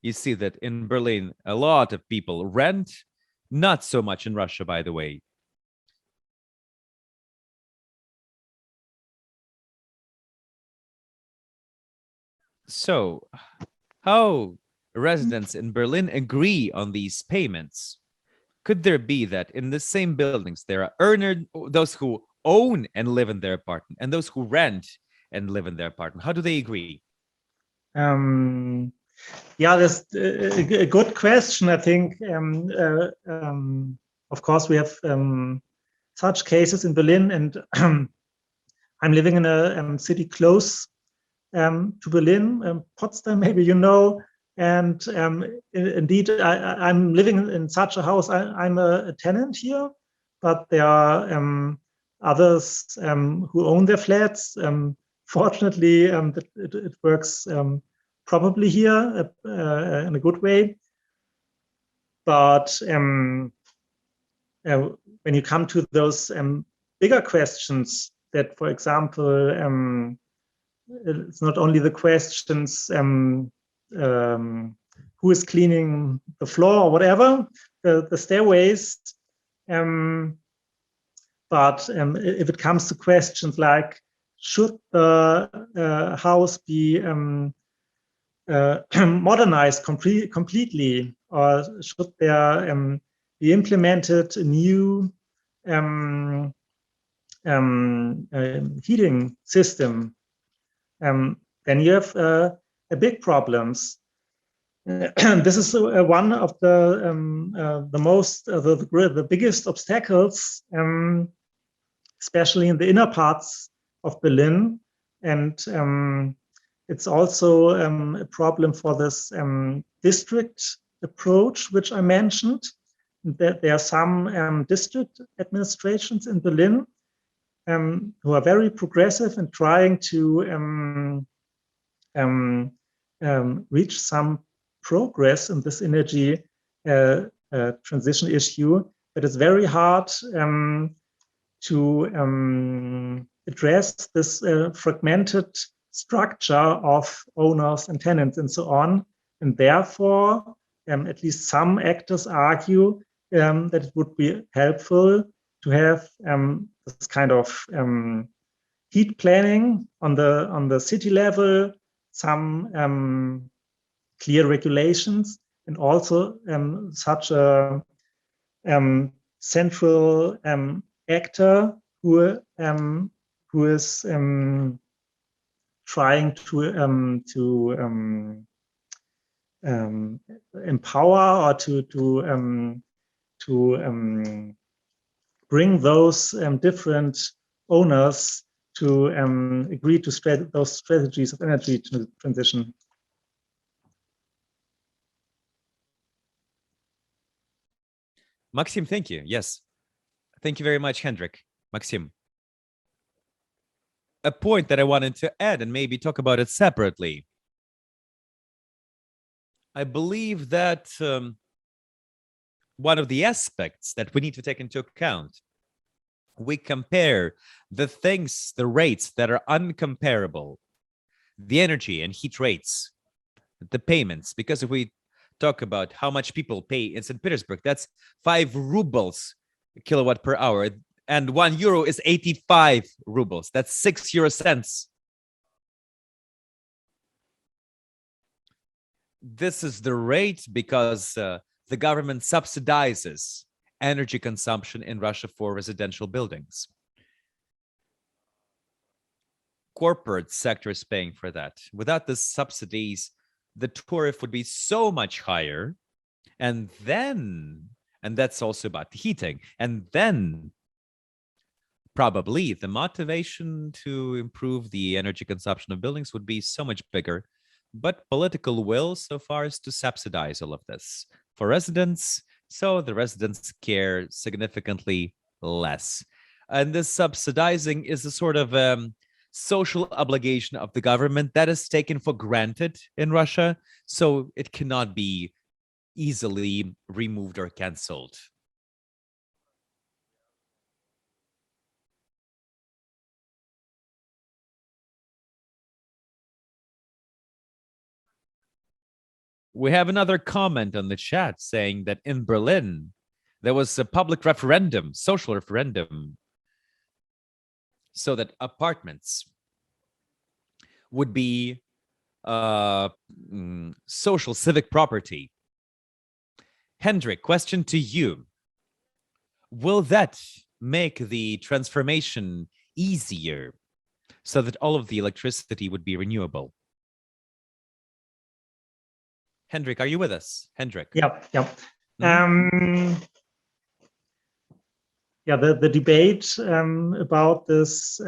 You see that in Berlin, a lot of people rent, not so much in Russia, by the way. So how residents in Berlin agree on these payments? Could there be that in the same buildings, there are those who own and live in their apartment and those who rent and live in their apartment? How do they agree? Yeah, that's a good question. I think, of course, we have such cases in Berlin, and I'm living in a city close to Berlin, Potsdam, maybe you know. And indeed, I'm living in such a house. I'm a tenant here, but there are others who own their flats. Fortunately, it works probably here in a good way. But when you come to those bigger questions, that, for example, it's not only the questions who is cleaning the floor or whatever, the stairways, but if it comes to questions like, should the house be modernized completely, or should there be implemented a new heating system, then you have a big problems. This is one of the biggest obstacles, especially in the inner parts of Berlin, and it's also a problem for this district approach, which I mentioned. There are some district administrations in Berlin who are very progressive and trying to reach some progress in this energy transition issue, but it's very hard to address this fragmented structure of owners and tenants and so on. And therefore, at least some actors argue that it would be helpful to have this kind of heat planning on the city level, some clear regulations, and also such a central actor who is trying to empower or to bring those different owners to agree to those strategies of energy transition. Maxim, thank you. Yes. Thank you very much, Hendrik. Maxim. A point that I wanted to add and maybe talk about it separately. I believe that one of the aspects that we need to take into account, we compare the things, the rates that are uncomparable, the energy and heat rates, the payments, because if we talk about how much people pay in St. Petersburg, that's 5 rubles a kilowatt per hour, and 1 euro is 85 rubles. That's 6 euro cents. This is the rate because the government subsidizes energy consumption in Russia for residential buildings. Corporate sector is paying for that. Without the subsidies, the tariff would be so much higher. And that's also about the heating. And then probably the motivation to improve the energy consumption of buildings would be so much bigger. But political will so far is to subsidize all of this for residents, so the residents care significantly less. And this subsidizing is a sort of social obligation of the government that is taken for granted in Russia, so it cannot be easily removed or canceled. We have another comment on the chat saying that in Berlin, there was a public referendum, social referendum, so that apartments would be social civic property. Hendrik, question to you. Will that make the transformation easier so that all of the electricity would be renewable? Hendrik, are you with us? Hendrik. Yeah. The debate about this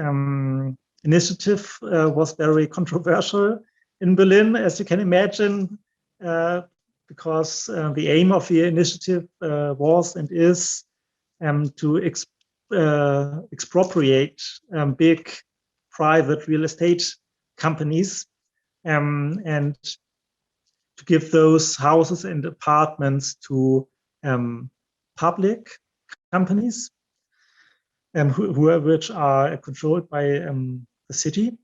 initiative was very controversial in Berlin, as you can imagine, because the aim of the initiative was and is to expropriate big private real estate companies and to give those houses and apartments to public companies which are controlled by the city.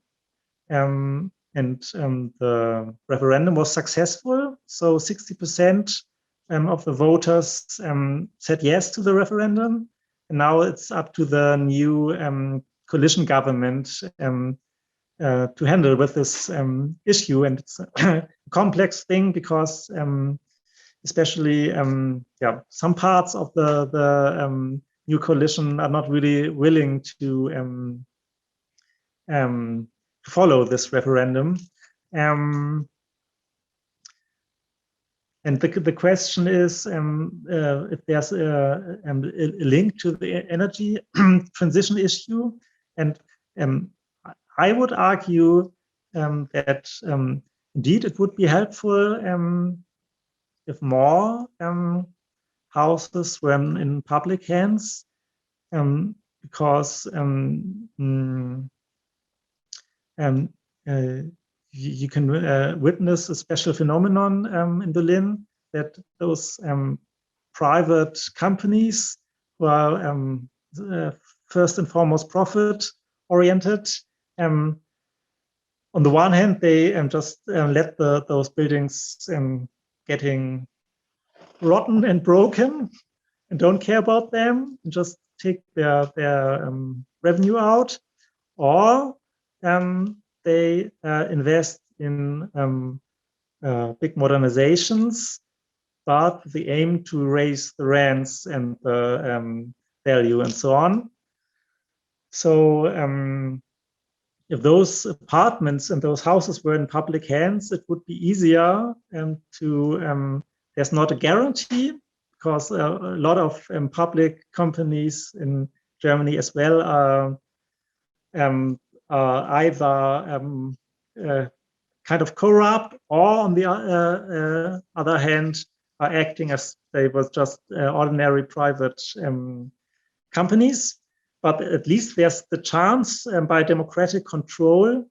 And the referendum was successful. So 60% of the voters said yes to the referendum. And now it's up to the new coalition government to handle with this issue. And it's a complex thing because especially some parts of the new coalition are not really willing to follow this referendum. And the question is if there's a link to the energy transition issue. And I would argue that indeed it would be helpful if more houses were in public hands, because you can witness a special phenomenon in Berlin, that those private companies who are first and foremost profit oriented, on the one hand, they just let those buildings getting rotten and broken and don't care about them and just take their revenue out, or they invest in big modernizations, but the aim to raise the rents and the value and so on. So if those apartments and those houses were in public hands, it would be easier to, there's not a guarantee, because a lot of public companies in Germany as well are either kind of corrupt, or on the other hand are acting as they were just ordinary private companies. But at least there's the chance by democratic control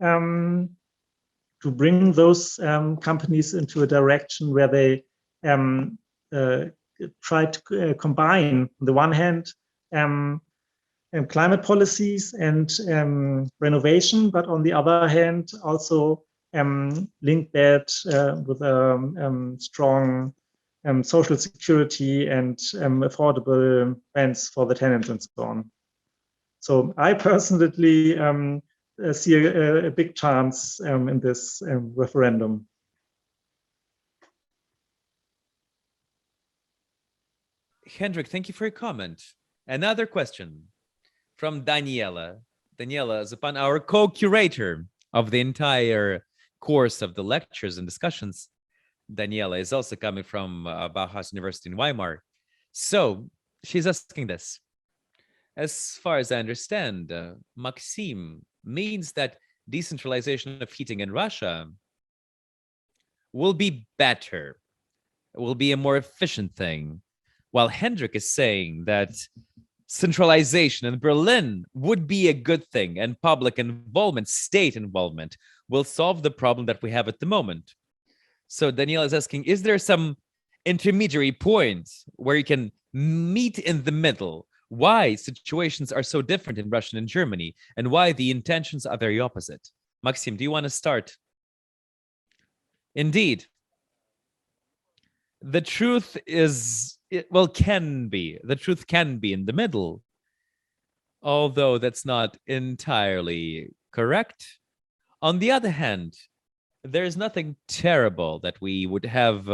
to bring those companies into a direction where they try to combine, on the one hand, climate policies and renovation, but on the other hand, also link that with strong social security and affordable rents for the tenants and so on. So I personally see a big chance in this referendum. Hendrik, thank you for your comment. Another question from Daniela. Daniela is upon our co-curator of the entire course of the lectures and discussions. Daniela is also coming from Bauhaus University in Weimar. So she's asking this. As far as I understand, Maxim means that decentralization of heating in Russia will be better, will be a more efficient thing, while Hendrik is saying that centralization in Berlin would be a good thing, and public involvement, state involvement, will solve the problem that we have at the moment. So Daniela is asking, is there some intermediary point where you can meet in the middle? Why situations are so different in Russia and Germany, and why the intentions are very opposite? Maxim, do you want to start? Indeed. The truth is, the truth can be in the middle, although that's not entirely correct. On the other hand, there's nothing terrible that we would have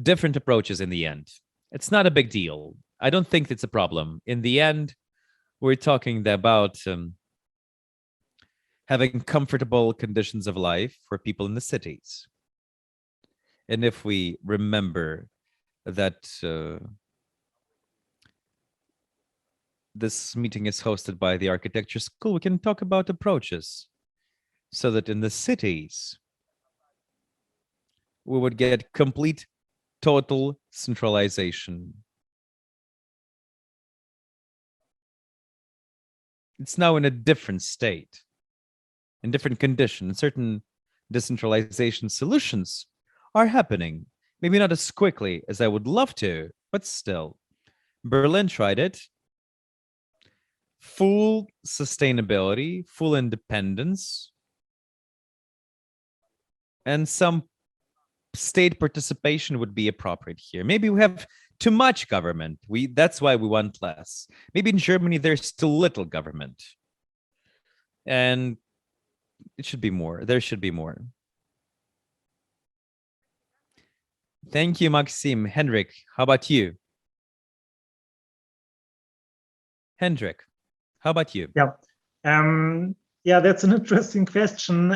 different approaches in the end. It's not a big deal. I don't think it's a problem. In the end, we're talking about having comfortable conditions of life for people in the cities. And if we remember that this meeting is hosted by the architecture school, we can talk about approaches so that in the cities, we would get complete, total centralization. It's now in a different state, in different conditions. Certain decentralization solutions are happening. Maybe not as quickly as I would love to, but still. Berlin tried it. Full sustainability, full independence, and some state participation would be appropriate here. Maybe we have too much government. That's why we want less. Maybe in Germany there's too little government. And it should be more. There should be more. Thank you, Maxim. Hendrik, how about you? Hendrik, how about you? Yeah, yeah, that's an interesting question.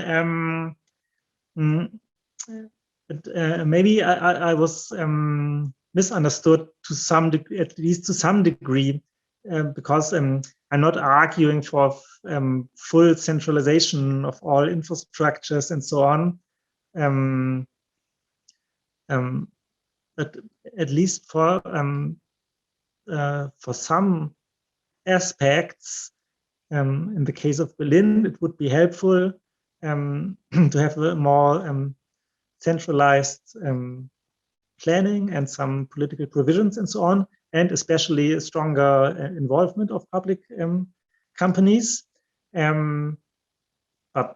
Maybe I was misunderstood to some degree, at least to some degree, because I'm not arguing for full centralization of all infrastructures and so on. But at least for some aspects, in the case of Berlin, it would be helpful to have a more centralized planning and some political provisions and so on, and especially a stronger involvement of public companies. But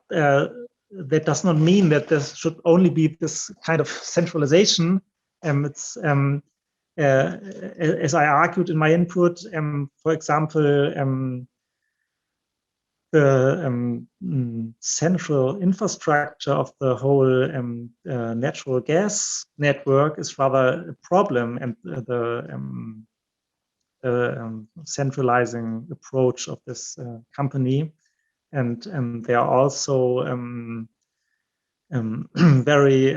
that does not mean that there should only be this kind of centralization. It's as I argued in my input, for example, the central infrastructure of the whole natural gas network is rather a problem, and the centralizing approach of this company. And there are also very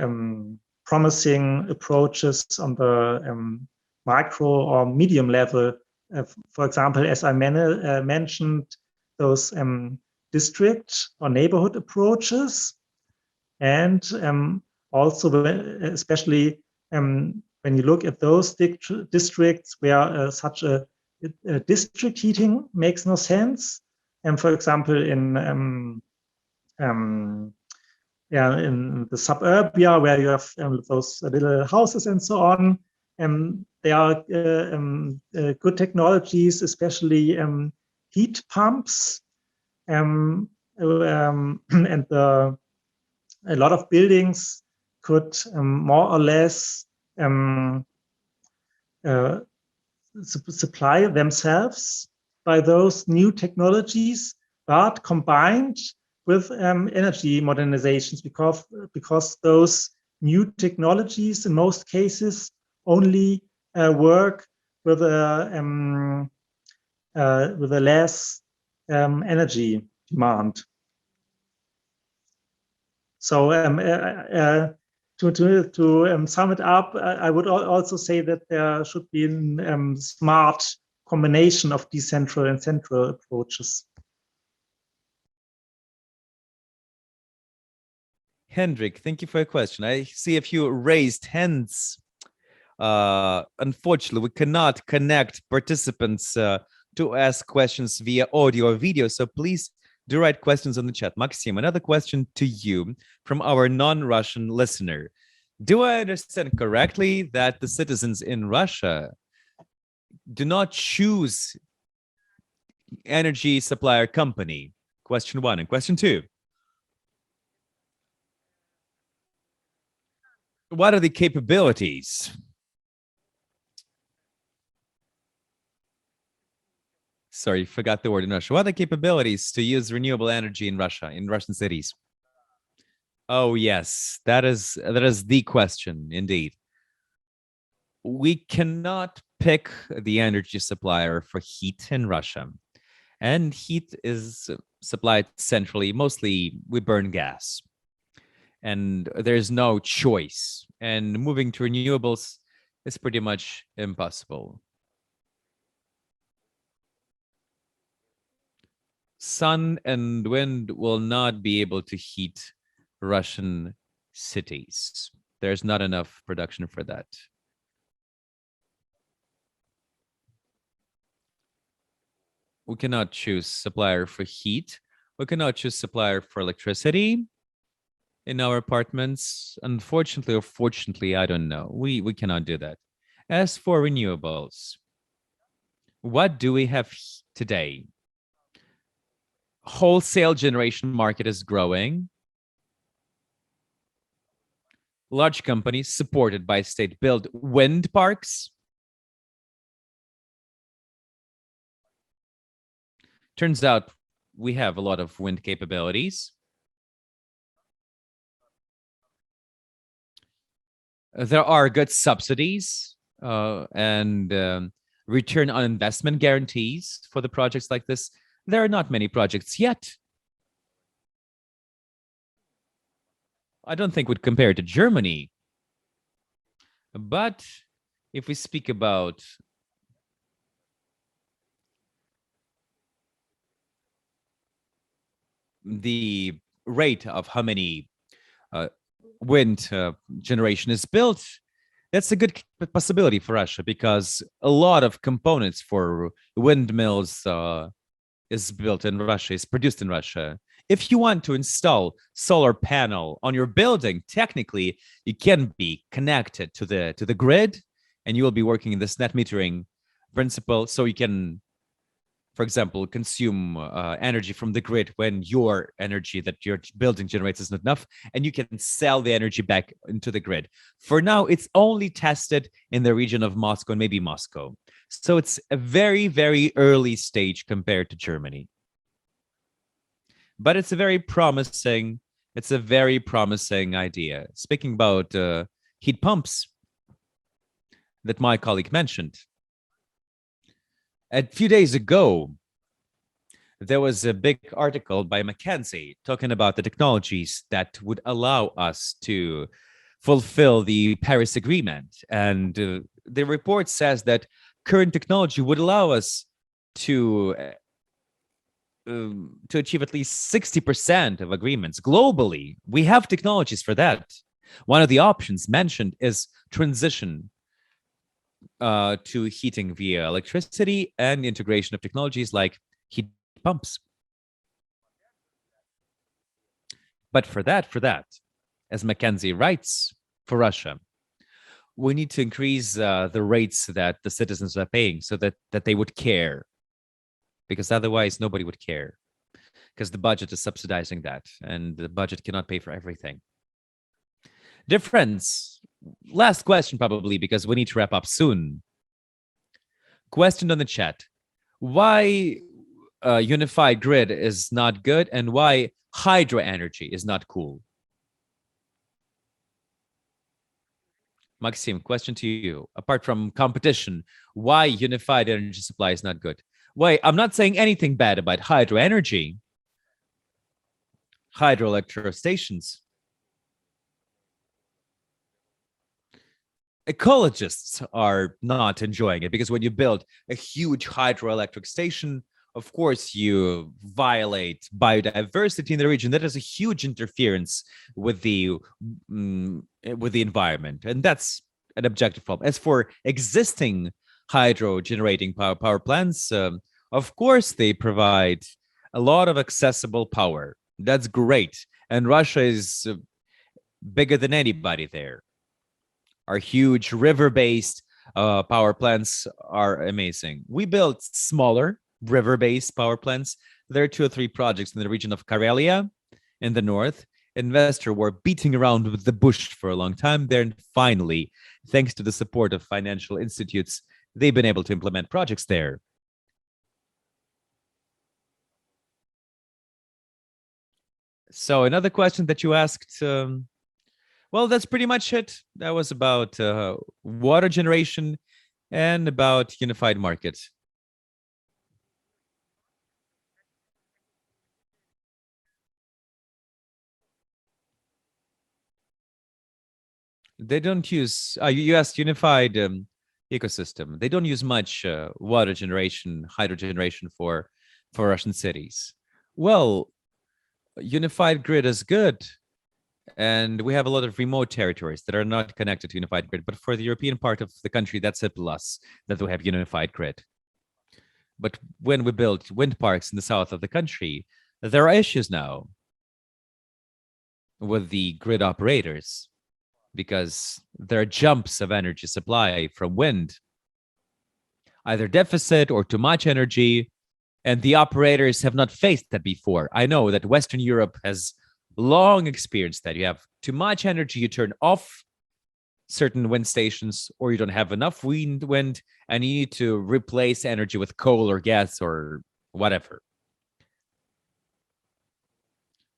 promising approaches on the micro or medium level. For example, as I mentioned, those district or neighborhood approaches, and also especially when you look at those districts where such a district heating makes no sense. And for example, in the suburbia where you have those little houses and so on, there are good technologies, especially heat pumps, and a lot of buildings could more or less supply themselves by those new technologies, but combined with energy modernizations, because those new technologies in most cases only work with a less energy demand. So to sum it up, I would also say that there should be a smart combination of decentral and central approaches. Hendrik, thank you for your question. I see a few raised hands. Unfortunately, we cannot connect participants to ask questions via audio or video, so please do write questions on the chat. Maxim, another question to you from our non-Russian listener. Do I understand correctly that the citizens in Russia do not choose energy supplier company? Question one. And question two, what are the capabilities? Sorry, forgot the word in Russia. What are the capabilities to use renewable energy in Russia, in Russian cities? Oh, yes, that is the question, indeed. We cannot pick the energy supplier for heat in Russia. And heat is supplied centrally. Mostly we burn gas. And there's no choice. And moving to renewables is pretty much impossible. Sun and wind will not be able to heat Russian cities. There's not enough production for that. We cannot choose supplier for heat. We cannot choose supplier for electricity in our apartments. Unfortunately or fortunately, I don't know. We cannot do that. As for renewables, what do we have today? Wholesale generation market is growing. Large companies supported by state build wind parks. Turns out we have a lot of wind capabilities. There are good subsidies and return on investment guarantees for the projects like this. There are not many projects yet. I don't think would compare to Germany. But if we speak about the rate of how many wind generation is built, that's a good possibility for Russia because a lot of components for windmills is built in Russia, is produced in Russia. If you want to install solar panel on your building, technically you can be connected to the grid, and you will be working in this net metering principle. So you can, for example, consume energy from the grid when your energy that your building generates is not enough, and you can sell the energy back into the grid. For now, it's only tested in the region of Moscow and maybe Moscow. So it's a very, very early stage compared to Germany. But it's a very promising idea. Speaking about heat pumps that my colleague mentioned, a few days ago, there was a big article by McKinsey talking about the technologies that would allow us to fulfill the Paris Agreement. And the report says that current technology would allow us to achieve at least 60% of agreements globally. We have technologies for that. One of the options mentioned is transition to heating via electricity and integration of technologies like heat pumps. But for that, as McKinsey writes, for Russia, we need to increase the rates that the citizens are paying so that they would care, because otherwise nobody would care, because the budget is subsidizing that, and the budget cannot pay for everything. Difference. Last question, probably, because we need to wrap up soon. Question on the chat. Why unified grid is not good, and why hydro energy is not cool? Maxim, question to you. Apart from competition, why unified energy supply is not good? Why? I'm not saying anything bad about hydro energy, hydroelectric stations. Ecologists are not enjoying it because when you build a huge hydroelectric station, of course, you violate biodiversity in the region. That is a huge interference with the environment, and that's an objective problem. As for existing hydro generating power plants, of course, they provide a lot of accessible power. That's great, and Russia is bigger than anybody there. Our huge river-based power plants are amazing. We built smaller river-based power plants. There are 2 or 3 projects in the region of Karelia in the north. Investors were beating around with the bush for a long time there, and finally, thanks to the support of financial institutes, they've been able to implement projects there. So another question that you asked, well, that's pretty much it. That was about water generation and about unified market. They don't use, you asked unified ecosystem. They don't use much water generation, hydro generation for Russian cities. Well, unified grid is good. And we have a lot of remote territories that are not connected to unified grid. But for the European part of the country, that's a plus that we have unified grid. But when we build wind parks in the south of the country, there are issues now with the grid operators because there are jumps of energy supply from wind, either deficit or too much energy. And the operators have not faced that before. I know that Western Europe has long experienced that. You have too much energy, you turn off certain wind stations, or you don't have enough wind, and you need to replace energy with coal or gas or whatever.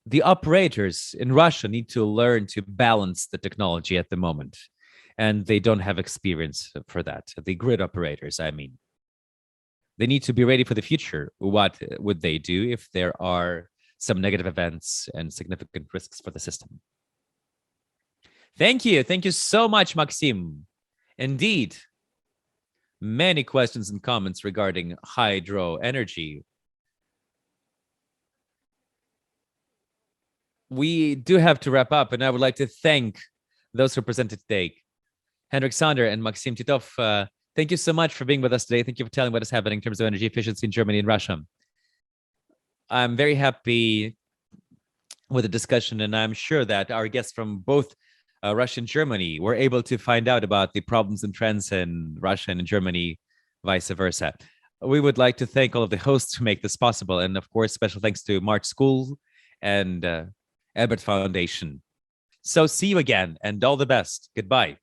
The operators in Russia need to learn to balance the technology at the moment, and they don't have experience for that. The grid operators, I mean. They need to be ready for the future. What would they do if there are some negative events and significant risks for the system? Thank you. Thank you so much, Maxim. Indeed, many questions and comments regarding hydro energy. We do have to wrap up, and I would like to thank those who presented today. Henrik Sander and Maxim Titov, thank you so much for being with us today. Thank you for telling what is happening in terms of energy efficiency in Germany and Russia. I'm very happy with the discussion, and I'm sure that our guests from both Russia and Germany were able to find out about the problems and trends in Russia and in Germany, vice versa. We would like to thank all of the hosts who make this possible, and of course, special thanks to March School and Ebert Foundation. So see you again, and all the best. Goodbye.